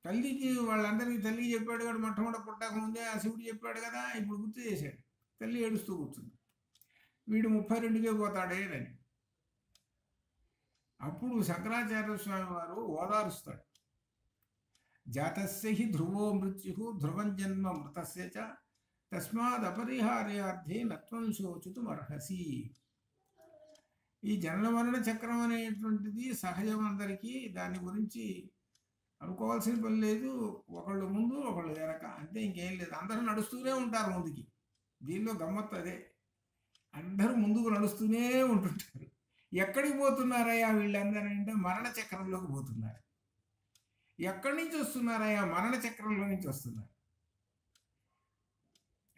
తల్లికి వాళ్ళందరికీ తల్లికి చెప్పాడు కదా, మొట్టమొదటి పుట్టక ముందే ఆ శివుడు చెప్పాడు కదా, ఇప్పుడు గుర్తు చేశాడు. తల్లి ఏడుస్తూ కూర్చుంది. వీడు 32కే పోతాడే అని. అప్పుడు శంకరాచార్య స్వామి వారు ఓదారుస్తాడు. జాతస్య హి ధ్రువో మృత్యు ధ్రువం జన్మ మృతస్య చ తస్మాద్ అపరిహార్యార్థే నత్వం శోచితుం అర్హసి. ఈ జనన మరణ చక్రం అనేటువంటిది సహజం అందరికీ, దాని గురించి అనుకోవాల్సిన పని లేదు. ఒకళ్ళు ముందు ఒకళ్ళు వెనక, అంతే, ఇంకేం లేదు. అందరూ నడుస్తూనే ఉంటారు ముందుకి. దీనిలో గమ్మత్తు అదే, అందరూ ముందుకు నడుస్తూనే ఉంటుంటారు. ఎక్కడికి పోతున్నారయ్యా వీళ్ళందరూ అంటే మరణ చక్రంలోకి పోతున్నారు. ఎక్కడి నుంచి వస్తున్నారయ్యా? మరణ చక్రంలో నుంచి వస్తున్నారు.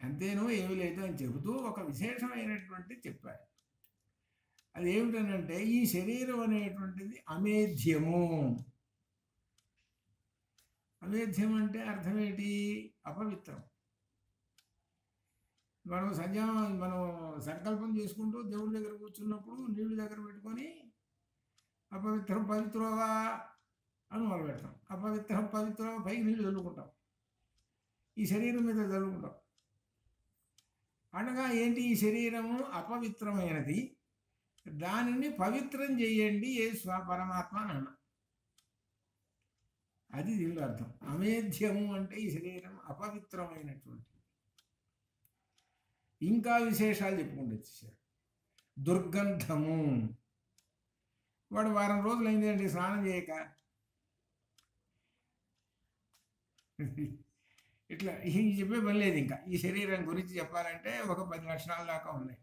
అంతేనో ఏమీ లేదు అని చెబుతూ ఒక విశేషమైనటువంటి చెప్పారు. అదేమిటనంటే ఈ శరీరం అనేటువంటిది అమేధ్యము. అమేధ్యం అంటే అర్థం ఏంటి? అపవిత్రం. మనం సంకల్పం చేసుకుంటూ దేవుడి దగ్గర కూర్చున్నప్పుడు నీళ్ళు దగ్గర పెట్టుకొని అపవిత్రం పవిత్రవా అని మొదలు పెడతాం. అపవిత్రం పవిత్రవా పైకి నీళ్ళు చల్లుకుంటాం, ఈ శరీరం మీద చల్లుకుంటాం. అనగా ఏంటి? ఈ శరీరము అపవిత్రమైనది, దానిని పవిత్రం చేయండి ఏ పరమాత్మ అని అన్న. అది దీనిలో అర్థం. అమేధ్యము అంటే ఈ శరీరం అపవిత్రమైనటువంటి. ఇంకా విశేషాలు చెప్పుకుంటూ వచ్చేసారు. దుర్గంధము. వాడు వారం రోజులు అయిందండి స్నానం చేయక. ఇట్లా చెప్పే పని లేదు. ఇంకా ఈ శరీరం గురించి చెప్పాలంటే ఒక 10 లక్షణాల దాకా ఉన్నాయి.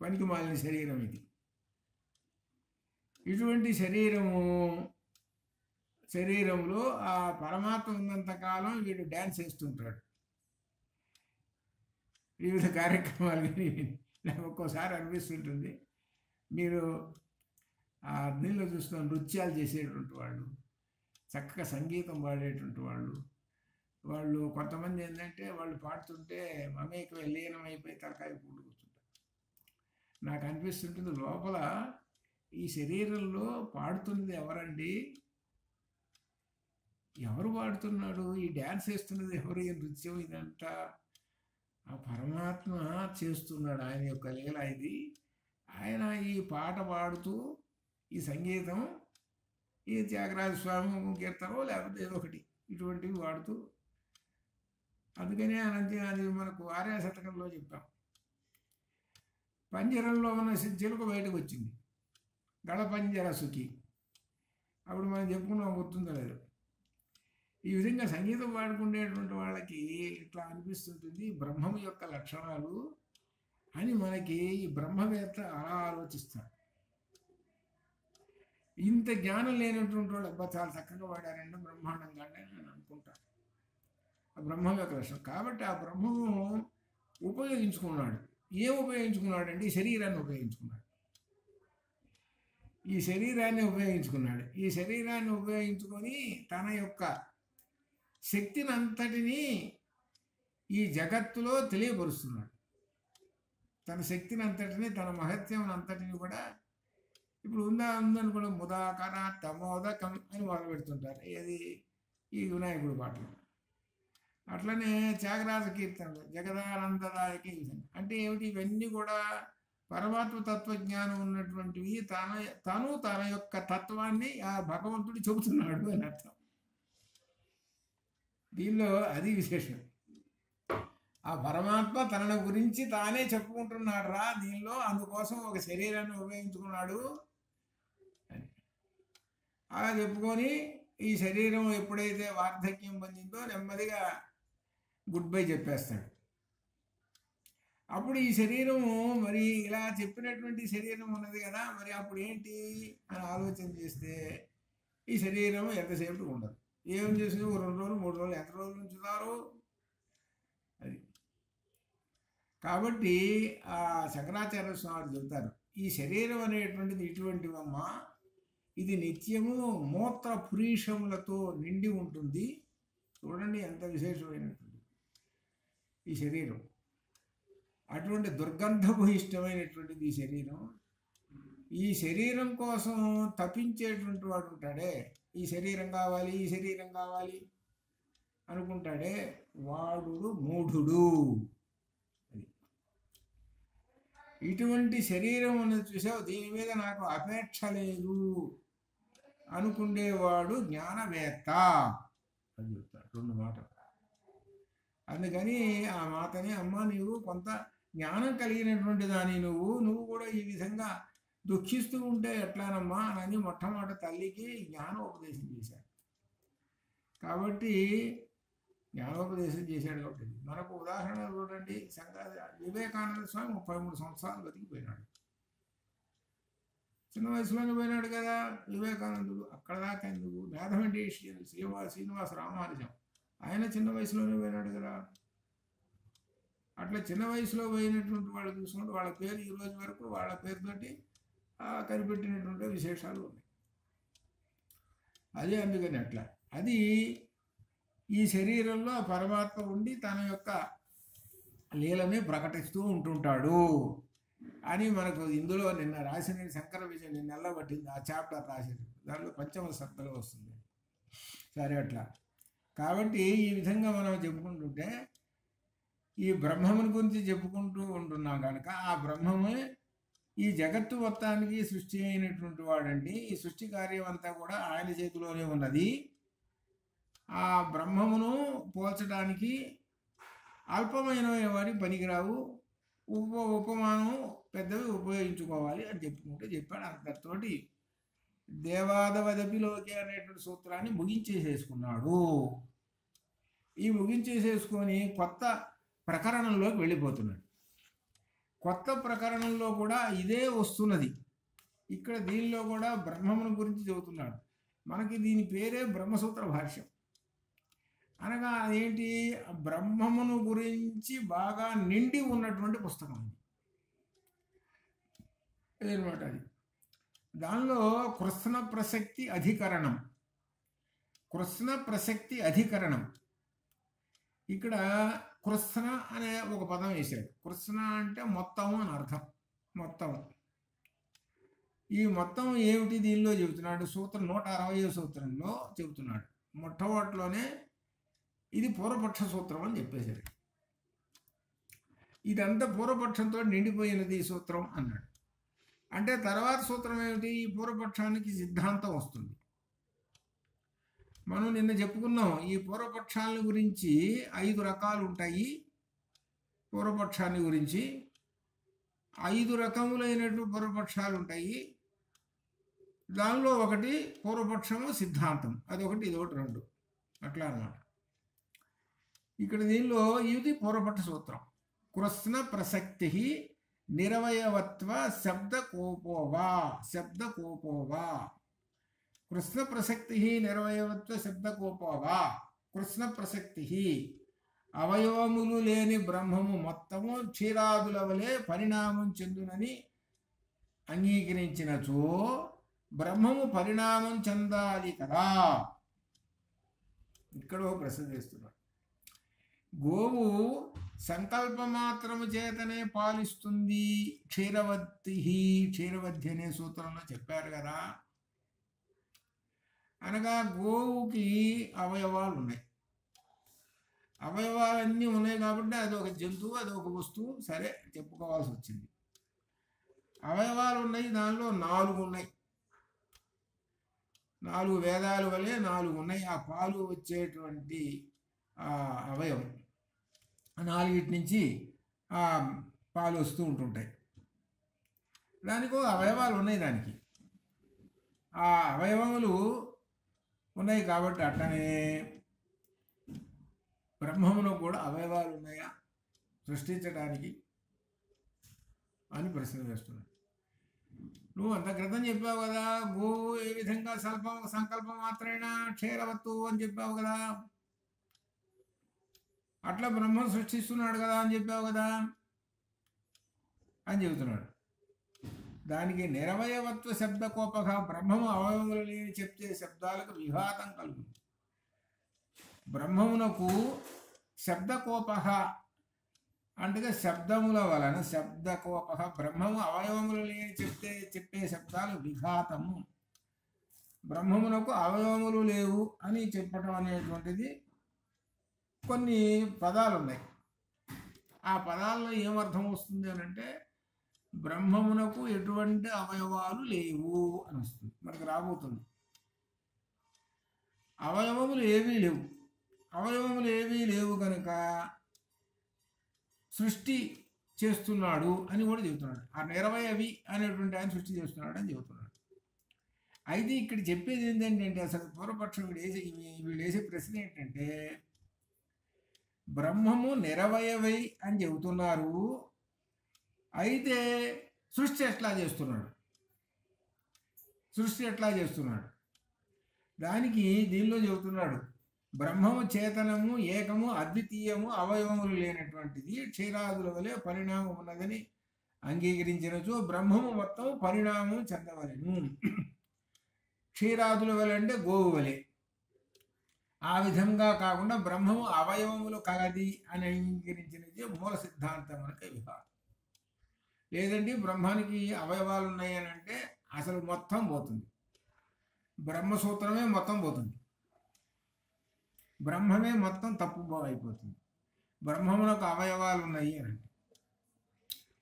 పనికి మాలిన శరీరం ఇది. ఇటువంటి శరీరంలో ఆ పరమాత్మ ఉన్నంతకాలం వీడు డ్యాన్స్ వేస్తుంటాడు. వివిధ కార్యక్రమాలు కానీ నాకు ఒక్కోసారి అనిపిస్తుంటుంది, మీరు ఆ అగ్నిలో చూస్తున్న నృత్యాలు చేసేటువంటి వాళ్ళు, చక్కగా సంగీతం పాడేటువంటి వాళ్ళు కొంతమంది ఏంటంటే వాళ్ళు పాడుతుంటే మమేకం లీనమైపోయి తలకాయ పూడు కూర్చుంటారు. నాకు అనిపిస్తుంటుంది లోపల ఈ శరీరంలో పాడుతున్నది ఎవరండి? ఎవరు పాడుతున్నాడు? ఈ డ్యాన్స్ వేస్తున్నది ఎవరు? ఈ నృత్యం ఇదంతా ఆ పరమాత్మ చేస్తున్నాడు. ఆయన యొక్క లీల ఇది. ఆయన ఈ పాట పాడుతూ ఈ సంగీతం, ఈ త్యాగరాజ స్వామి కీర్తనో లేకపోతే ఏదో ఒకటి ఇటువంటివి వాడుతూ, అందుకనే అది మనకు ఆర్య శతకంలో చెప్పాం. పంజరంలో ఉన్న చిలుక బయటకు వచ్చింది, గళపంజర సుఖి. అప్పుడు మనం చెప్పుకున్నాం, గుర్తుందో లేదు. ఈ విధంగా సంగీతం పాడుకునేటువంటి వాళ్ళకి ఇట్లా అనిపిస్తుంటుంది బ్రహ్మం యొక్క లక్షణాలు అని. మనకి ఈ బ్రహ్మవేత్త అలా ఆలోచిస్తాడు. ఇంత జ్ఞానం లేనటువంటి వాళ్ళు అబ్బా చాలా చక్కగా వాడారంటే బ్రహ్మాండంగా నేను అనుకుంటాను. ఆ బ్రహ్మం యొక్క లక్షణం కాబట్టి ఆ బ్రహ్మము ఉపయోగించుకున్నాడు. ఏం ఉపయోగించుకున్నాడు అంటే ఈ శరీరాన్ని ఉపయోగించుకున్నాడు. ఈ శరీరాన్ని ఉపయోగించుకొని తన యొక్క శక్తిని అంతటినీ ఈ జగత్తులో తెలియపరుస్తున్నాడు. తన శక్తిని అంతటినీ, తన మహత్యం అంతటిని కూడా ఇప్పుడు ఉందనుకోండి, ముదాకర తమోదకం అని మొదలు పెడుతుంటారు. ఏది? ఈ వినాయకుడు పాటలు. అట్లనే త్యాగరాజ కీర్తనలు జగదానందదాయకి. అంటే ఏమిటి? ఇవన్నీ కూడా పరమాత్మ తత్వజ్ఞానం ఉన్నటువంటివి. తన యొక్క తత్వాన్ని ఆ భగవంతుడు చెబుతున్నాడు అని అర్థం. దీనిలో అది విశేషం. ఆ పరమాత్మ తన గురించి తానే చెప్పుకుంటున్నాడు రా దీనిలో, అందుకోసం ఒక శరీరాన్ని ఉపయోగించుకున్నాడు అని అలా చెప్పుకొని ఈ శరీరం ఎప్పుడైతే వార్ధక్యం పొందిందో నెమ్మదిగా గుడ్ బై చెప్పేస్తాడు. అప్పుడు ఈ శరీరము మరి ఇలా చెప్పినటువంటి శరీరం ఉన్నది కదా, మరి అప్పుడు ఏంటి అని ఆలోచన చేస్తే ఈ శరీరం ఎంతసేపు ఉండదు. ఏం చేసింది? 2 రోజులు 3 రోజులు, ఎంత రోజులు ఉంచుతారు అది. కాబట్టి ఆ శంకరాచార్య స్వామి చెబుతారు, ఈ శరీరం అనేటువంటిది ఇటువంటివమ్మా, ఇది నిత్యము మూత్ర పురీషములతో నిండి ఉంటుంది. చూడండి ఎంత విశేషమైనటువంటి ఈ శరీరం. అటువంటి దుర్గంధభూయిష్టమైనటువంటిది ఈ శరీరం. ఈ శరీరం కోసం తప్పించేటువంటి వాడు ఉంటాడే, ఈ శరీరం కావాలి, ఈ శరీరం కావాలి అనుకుంటాడే, వాడు మూఢుడు. ఇటువంటి శరీరం ఉన్నది చూసావు, దీని మీద నాకు అపేక్ష లేదు అనుకుండేవాడు జ్ఞానవేత్త అని చెప్తాడు. 2 మాటలు. అందుకని ఆ మాటని, అమ్మ నీవు కొంత జ్ఞానం కలిగినటువంటి దాని నువ్వు కూడా ఈ విధంగా దుఃఖిస్తూ ఉంటే ఎట్లానమ్మా అని మొట్టమొదటి తల్లికి జ్ఞానోపదేశం చేశాడు. కాబట్టి జ్ఞానోపదేశం చేశాడు. కాబట్టి మనకు ఉదాహరణ చూడండి, వివేకానంద స్వామి 33 సంవత్సరాలు బతికిపోయినాడు. చిన్న వయసులోనే పోయినాడు కదా వివేకానందుడు. అక్కడ దాకా ఎందుకు? మ్యాథమెటిషియన్ శ్రీనివాస రామానుజం, ఆయన చిన్న వయసులోనే పోయినాడు కదా. అట్లా చిన్న వయసులో పోయినటువంటి వాళ్ళు చూసుకుంటే వాళ్ళ పేరు ఈ రోజు వరకు వాళ్ళ పేరుతోటి కనిపెట్టినటువంటి విశేషాలు ఉన్నాయి. అదే అందుకని అట్లా అది ఈ శరీరంలో పరమాత్మ ఉండి తన యొక్క లీలని ప్రకటిస్తూ ఉంటుంటాడు అని మనకు ఇందులో నిన్న రాసిన శంకర విజయం నిన్న నెల్లబట్టింది. ఆ చాప్టర్ రాసింది, దాంట్లో పంచమ సత్తలో వస్తుంది. సరే అట్లా. కాబట్టి ఈ విధంగా మనం చెప్పుకుంటుంటే ఈ బ్రహ్మముని గురించి చెప్పుకుంటూ ఉంటున్నాం కనుక ఆ బ్రహ్మమే ఈ జగత్తు మొత్తానికి సృష్టి అయినటువంటి వాడండి. ఈ సృష్టి కార్యం అంతా కూడా ఆయన చేతిలోనే ఉన్నది. ఆ బ్రహ్మమును పోల్చడానికి అల్పమైన వాడి పనికిరావు, ఉపమానం పెద్దవి ఉపయోగించుకోవాలి అని చెప్పాడు. అంతటితోటి దేవాదవదపిలోకి అనేటువంటి సూత్రాన్ని ముగించేసేసుకున్నాడు. ఈ ముగించేసేసుకొని కొత్త ప్రకరణంలోకి వెళ్ళిపోతున్నాడు. కొత్త ప్రకరణంలో కూడా ఇదే వస్తున్నది. ఇక్కడ దీనిలో కూడా బ్రహ్మమును గురించి చెబుతున్నాడు. మనకి దీని పేరే బ్రహ్మసూత్ర భాష్యం. అనగా ఏంటి? బ్రహ్మమును గురించి బాగా నిండి ఉన్నటువంటి పుస్తకం అదనమాట. అది దానిలో కృష్ణ ప్రసక్తి అధికరణం, కృష్ణ ప్రసక్తి అధికరణం. ఇక్కడ కృష్ణ అనే ఒక పదం వేశాడు. కృష్ణ అంటే మొత్తము అని అర్థం. మొత్తం. ఈ మొత్తం ఏమిటి దీనిలో చెబుతున్నాడు? సూత్రం 160వ సూత్రంలో చెబుతున్నాడు. మొట్టమొదటిలోనే ఇది పూర్వపక్ష సూత్రం అని చెప్పేశాడు. ఇదంతా పూర్వపక్షంతో నిండిపోయినది ఈ సూత్రం అన్నాడు. అంటే తర్వాత సూత్రం ఏమిటి? ఈ పూర్వపక్షానికి సిద్ధాంతం వస్తుంది. మనం నిన్న చెప్పుకున్నాం ఈ పూర్వపక్షాల గురించి 5 రకాలు ఉంటాయి. పూర్వపక్షాన్ని గురించి 5 రకములైనటువంటి పూర్వపక్షాలు ఉంటాయి. దానిలో ఒకటి పూర్వపక్షము సిద్ధాంతం, అదొకటి ఇదొకటి 2 అట్లా అన్నమాట. ఇక్కడ దీనిలో ఇది పూర్వపక్ష సూత్రం. కృష్ణ ప్రసక్తి నిరవయవత్వ శబ్దకోపోవా శబ్దకోపోవా. కృష్ణ ప్రసక్తి నిరవయవత్వ శబ్దకోపోవా. కృష్ణ ప్రసక్తి అవయవములు లేని బ్రహ్మము మొత్తము క్షీరాదుల వలె పరిణామం చెందునని అంగీకరించినచో బ్రహ్మము పరిణామం చెందాలి కదా. ఇక్కడ ప్రశ్న చేస్తున్నాడు. గోవు సంకల్పమాత్రము చేతనే పాలిస్తుంది క్షీరవత్తి, క్షీరవద్ధి అనే సూత్రంలో చెప్పారు కదా. అనగా గోవుకి అవయవాలు ఉన్నాయి. అవయవాలన్నీ ఉన్నాయి కాబట్టి అదొక జంతువు, అదొక వస్తువు. సరే చెప్పుకోవాల్సి వచ్చింది. అవయవాలు ఉన్నాయి, దానిలో 4 ఉన్నాయి. 4 వేదాల వలె 4 ఉన్నాయి. ఆ పాలు వచ్చేటువంటి అవయవం 4 నుంచి పాలు వస్తూ ఉంటుంటాయి. దానికి అవయవాలు ఉన్నాయి. దానికి ఆ అవయవములు ఉన్నాయి కాబట్టి అట్లనే బ్రహ్మములో కూడా అవయవాలు ఉన్నాయా సృష్టించడానికి అని ప్రశ్న వేస్తున్నాడు. నువ్వు అంత క్రితం చెప్పావు కదా, గోవు ఏ విధంగా సంకల్పం మాత్రమేనా క్షీరవత్తు అని చెప్పావు కదా, అట్లా బ్రహ్మం సృష్టిస్తున్నాడు కదా అని చెప్పావు కదా అని చెబుతున్నాడు. దానికి నిరవయవత్వ శబ్దకోపగా బ్రహ్మము అవయవములు లేని చెప్తే శబ్దాలకు విఘాతం కలుగుతుంది. బ్రహ్మమునకు శబ్దకోప అంటే శబ్దముల వలన శబ్దకోప బ్రహ్మము అవయవములు లేని చెప్పే శబ్దాలు విఘాతము. బ్రహ్మమునకు అవయవములు లేవు అని చెప్పటం అనేటువంటిది కొన్ని పదాలు ఉన్నాయి. ఆ పదాల్లో ఏమర్థం వస్తుంది అని అంటే బ్రహ్మమునకు ఎటువంటి అవయవాలు లేవు అని వస్తుంది, మనకు రాబోతుంది. అవయవములు ఏవీ లేవు. అవయవములు ఏవీ లేవు కనుక సృష్టి చేస్తున్నాడు అని కూడా చెబుతున్నాడు. ఆ నిరవయవి అనేటువంటి ఆయన సృష్టి చేస్తున్నాడు అని చెబుతున్నాడు. అయితే ఇక్కడ చెప్పేది ఏంటంటే అసలు పూర్వపక్షం వీళ్ళు వేసే ప్రశ్న ఏంటంటే బ్రహ్మము నిరవయవై అని చెబుతున్నారు, అయితే సృష్టి ఎట్లా చేస్తున్నాడు? సృష్టి ఎట్లా చేస్తున్నాడు? దానికి దీనిలో చెబుతున్నాడు బ్రహ్మము చేతనము ఏకము అద్వితీయము అవయవములు లేనటువంటిది క్షీరాదుల వలె పరిణామం ఉన్నదని అంగీకరించినచో బ్రహ్మము మొత్తం పరిణామం చెందవలెను. క్షీరాదుల వలె అంటే గోవు వలె. ఆ విధంగా కాకుండా బ్రహ్మము అవయవములు కలది అని అంగీకరించినది మూల సిద్ధాంతం అనక విహారం. లేదండి బ్రహ్మానికి అవయవాలు ఉన్నాయి అని అంటే అసలు మొత్తం పోతుంది, బ్రహ్మసూత్రమే మొత్తం పోతుంది, బ్రహ్మమే మొత్తం తప్పు అయిపోతుంది. బ్రహ్మమునకు అవయవాలు ఉన్నాయి అని అంటే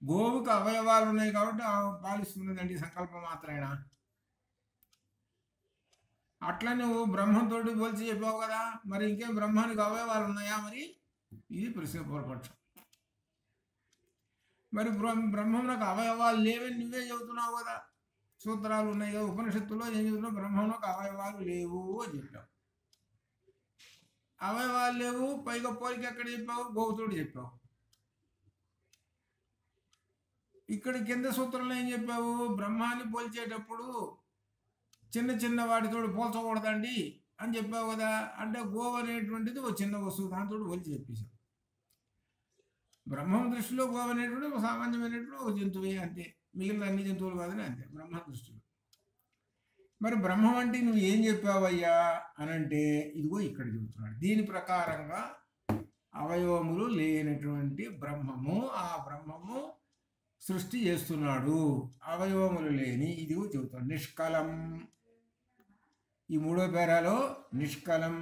గోవుకు అవయవాలు ఉన్నాయి కాబట్టి పాలిస్తున్నదండి సంకల్పం మాత్రమేనా? అట్లా నువ్వు బ్రహ్మంతో పోల్చి చెప్పావు కదా, మరి ఇంకేం బ్రహ్మానికి అవయవాలు ఉన్నాయా? మరి ఇది ప్రశ్న పూర్వపక్షం. మరి బ్రహ్మమునకు అవయవాలు లేవని నువ్వే చెబుతున్నావు కదా, సూత్రాలు ఉన్నాయి కదా ఉపనిషత్తులో ఏం చెబుతున్నావు? బ్రహ్మమునకు అవయవాలు లేవు అని చెప్పావు. అవయవాలు లేవు, పైగా పోలిక ఎక్కడ చెప్పావు? గోవుతోడు చెప్పావు. ఇక్కడ కింద సూత్రంలో ఏం చెప్పావు? బ్రహ్మాన్ని పోల్చేటప్పుడు చిన్న చిన్న వాటితో పోల్చకూడదండి అని చెప్పావు కదా. అంటే గోవు అనేటువంటిది ఒక చిన్న వస్తువు, దాంతో పోల్చి చెప్పేశావు. బ్రహ్మం దృష్టిలో గోవు అనేటువంటి ఒక సామాన్యమైనటువంటి ఒక జంతువే అంతే, మిగిలిన అన్ని జంతువులు కాదని అంతే బ్రహ్మ దృష్టిలో. మరి బ్రహ్మం అంటే నువ్వు ఏం చెప్పావయ్యా అని అంటే ఇదిగో ఇక్కడ చెబుతున్నాడు. దీని ప్రకారంగా అవయవములు లేనటువంటి బ్రహ్మము, ఆ బ్రహ్మము సృష్టి చేస్తున్నాడు. అవయవములు లేని ఇదిగో చెబుతున్నాడు. నిష్కలం, ఈ మూడో పేరాలో నిష్కలం,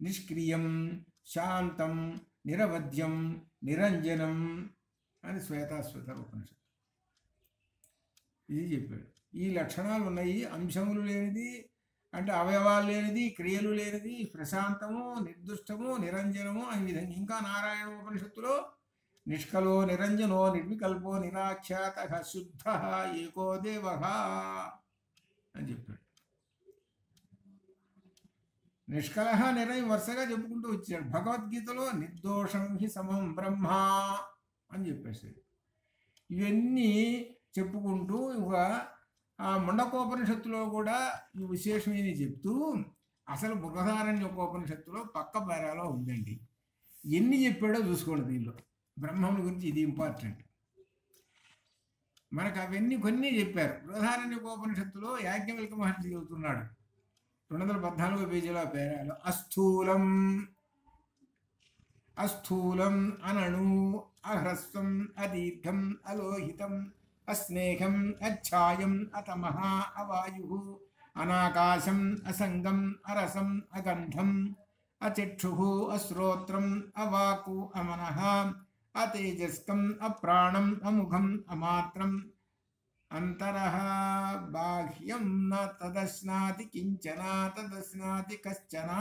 నిష్క్రియం, శాంతం, నిరవధ్యం, నిరంజనం అని శ్వేతాశ్వేత ఉపనిషత్తు ఇది చెప్పాడు. ఈ లక్షణాలు ఉన్నాయి. అంశములు లేనిది అంటే అవయవాలు లేనిది, క్రియలు లేనిది, ప్రశాంతము, నిర్దుష్టము, నిరంజనము అని విధంగా. ఇంకా నారాయణ ఉపనిషత్తులో నిష్కలో నిరంజనో నిర్వికల్పో నిరాఖ్యాత శుద్ధ ఏకో దేవ అని చెప్పాడు. నిష్కలహ నిరయం వరుసగా చెప్పుకుంటూ వచ్చాడు. భగవద్గీతలో నిర్దోషం హి సమం బ్రహ్మ అని చెప్పేసాడు. ఇవన్నీ చెప్పుకుంటూ ఇక ఆ ముండకోపనిషత్తులో కూడా ఈ విశేషమైన చెప్తూ అసలు బృహదారణ్యోపనిషత్తులో పక్క పేరాలో ఉందండి. ఎన్ని చెప్పాడో చూసుకోండి. దీనిలో బ్రహ్మముని గురించి ఇది ఇంపార్టెంట్. మనకు అవన్నీ కొన్ని చెప్పారు. బృహదారణ్యోపనిషత్తులో యాజ్ఞవల్క్య మహర్షి చెబుతున్నాడు 214 పేజీల పేరాలో అస్థూలం, అస్థూలం అనణు, అహ్రస్వం, అదీర్ఘం, అలోహితం, అస్నేహం, అఛాయం, అతమః, అవాయు, అనాకాశం, అసంగం, అరసం, అగంధం, అచక్షు, అశ్రోత్రం, అవాకు, అమనః, అతేజస్కం, అప్రాణం, అముఖం, అమాత్రం, అంతరః బాహ్యం న తదశ్నాతి కించన తదశ్నాతి కశ్చన.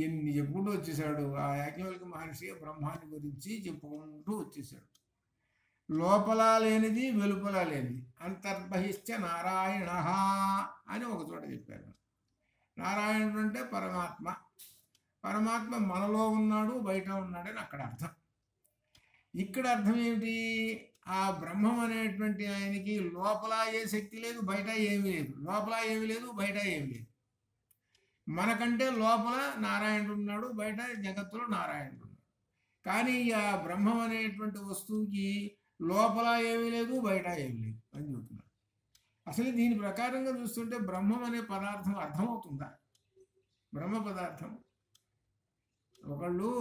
ఎన్ని చెప్పుకుంటూ వచ్చేసాడు ఆ యాజ్ఞవల్క్య మహర్షి బ్రహ్మాన్ని గురించి చెప్పుకుంటూ వచ్చేసాడు. లోపల లేనిది, వెలుపల లేనిది, అంతర్బహిశ్చ నారాయణ అని ఒక చోట చెప్పారు. నారాయణుడు అంటే పరమాత్మ. పరమాత్మ మనలో ఉన్నాడు, బయట ఉన్నాడని అక్కడ అర్థం. ఇక్కడ అర్థం ఏమిటి? ఆ బ్రహ్మం అనేటువంటి ఆయనకి లోపల ఏ శక్తి లేదు, బయట ఏమీ లేదు. లోపల ఏమీ లేదు, బయట ఏమీ లేదు. మనకంటే లోపల నారాయణుడు ఉన్నాడు, బయట జగత్తులో నారాయణుడు ఉన్నాడు. కానీ ఆ బ్రహ్మం అనేటువంటి వస్తువుకి లోపల ఏమీ లేదు, బయట ఏమీ లేదు అని చెబుతున్నాడు. అసలు దీని ప్రకారంగా చూస్తుంటే బ్రహ్మం అనే పదార్థం అర్థమవుతుందా? బ్రహ్మ పదార్థం ఒకళ్ళు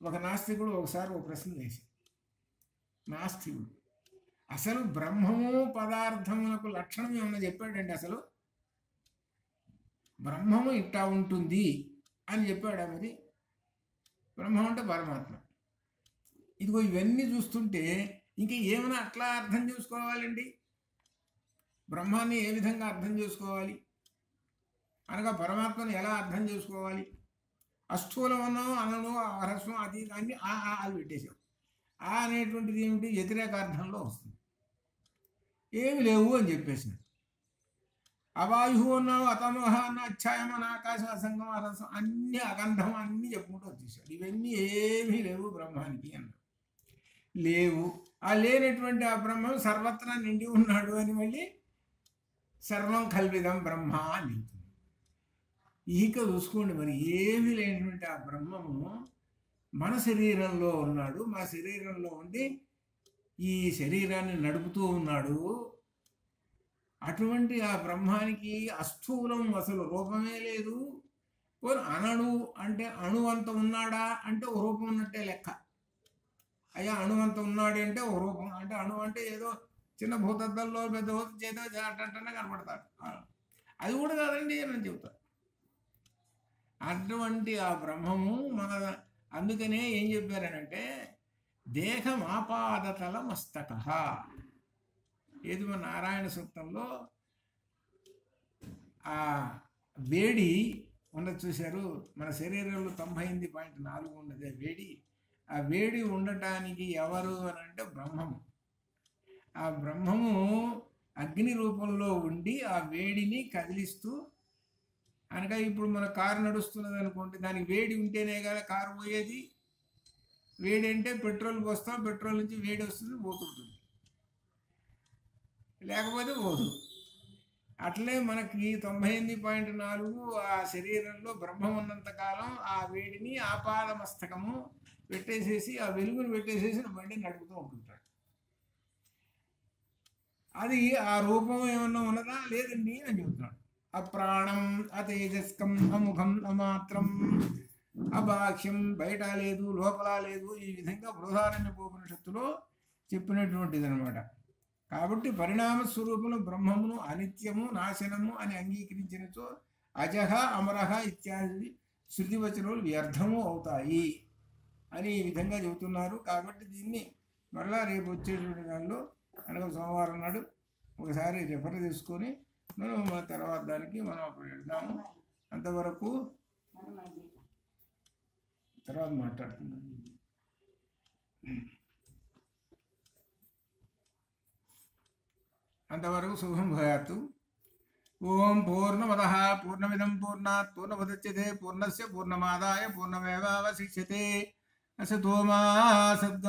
ఒక నాస్తికుడు ఒకసారి ఒక ప్రశ్న వేశాడు. నాస్తికుడు అసలు బ్రహ్మము పదార్థములకు లక్షణం ఏమన్నా చెప్పాడండి? అసలు బ్రహ్మము ఇట్టా ఉంటుంది అని చెప్పాడా? మరి బ్రహ్మం అంటే పరమాత్మ. ఇదిగో ఇవన్నీ చూస్తుంటే ఇంకా ఏమైనా అట్లా అర్థం చేసుకోవాలండి? బ్రహ్మాన్ని ఏ విధంగా అర్థం చేసుకోవాలి అనగా పరమాత్మను ఎలా అర్థం చేసుకోవాలి? అస్థూలమనో అనను అరస్వం అది దాన్ని అది పెట్టేశాం. ఆ అనేటువంటిది ఏమిటి? వ్యతిరేక అర్థంలో వస్తుంది. ఏమి లేవు అని చెప్పేసినాడు. అవాయు అన్నాడు, అతమోహ అన్న, అచ్ఛాయం అన్న, ఆకాశ అసంగం అరసం అన్ని అగంధం అన్నీ చెప్పుకుంటూ వచ్చేసాడు. ఇవన్నీ ఏమీ లేవు బ్రహ్మానికి అన్నాడు. లేవు. ఆ లేనటువంటి ఆ బ్రహ్మం సర్వత్రా నిండి ఉన్నాడు అని మళ్ళీ సర్వం కల్విదం బ్రహ్మ అని చెప్తుంది. ఇక చూసుకోండి, మరి ఏమీ లేనటువంటి ఆ బ్రహ్మము మన శరీరంలో ఉన్నాడు. మన శరీరంలో ఉండి ఈ శరీరాన్ని నడుపుతూ ఉన్నాడు. అటువంటి ఆ బ్రహ్మానికి అస్థూలం అసలు రూపమే లేదు. అనణు అంటే అణువంత ఉన్నాడా అంటే ఒక రూపం ఉన్నట్టే లెక్క. అయ్యా అణువంత ఉన్నాడు అంటే ఒక రూపం అంటే అణు అంటే ఏదో చిన్న భూతద్దంలో పెద్ద భూత చేతో అట్టంటనే కనపడతాడు. అది కూడా కాదండి అని చెబుతారు. అటువంటి ఆ బ్రహ్మము మన అందుకనే ఏం చెప్పారనంటే దేహమాపాదతల మస్తక. ఏది మన నారాయణ సూక్తంలో ఆ వేడి ఉన్నది చూశారు. మన శరీరంలో 98.4 ఉన్నది వేడి. ఆ వేడి ఉండటానికి ఎవరు అని అంటే బ్రహ్మము. ఆ బ్రహ్మము అగ్ని రూపంలో ఉండి ఆ వేడిని కదిలిస్తూ, అనగా ఇప్పుడు మన కారు నడుస్తున్నది అనుకోండి, దానికి వేడి ఉంటేనే కదా కారు పోయేది. వేడి అంటే పెట్రోల్ పోస్తాం, పెట్రోల్ నుంచి వేడి వస్తుంది, పోతుంటుంది, లేకపోతే పోదు. అట్లే మనకి 98.4 ఆ శరీరంలో బ్రహ్మం ఉన్నంతకాలం ఆ వేడిని ఆపాద మస్తకము పెట్టేసేసి ఆ వెలుగును పెట్టేసేసి బండి నడుపుతూ ఉంటుంటాడు. అది ఆ రూపం ఏమన్నా ఉన్నదా? లేదండి అని చెబుతున్నాడు. అప్రాణం అతేజస్కం అముఖం అమాత్రం అబాహ్యం, బయట లేదు లోపల లేదు. ఈ విధంగా బృహదారణ్యోపనిషత్తులో చెప్పినటువంటిది అనమాట. కాబట్టి పరిణామ స్వరూపంలో బ్రహ్మమును అనిత్యము నాశనము అని అంగీకరించినచో అజహ అమరహ ఇత్యాది శృతివచనాలు వ్యర్థము అవుతాయి అని ఈ విధంగా చెబుతున్నారు. కాబట్టి దీన్ని మరలా రేపు వచ్చేటువంటి దానిలో అనగా సోమవారం నాడు ఒకసారి రెఫర్ చేసుకొని మనం తర్వాత దానికి మనం అప్పుడు వెళ్దాము. అంతవరకు తర్వాత మాట్లాడుతున్నాం. అంతవరకు శుభం భయాతు. ఓం పూర్ణమదః పూర్ణమిదం పూర్ణాత్ పూర్ణముదచ్యతే పూర్ణస్య పూర్ణమాదాయ పూర్ణమేవావశిష్యతే. అసతో మా సద్గమయ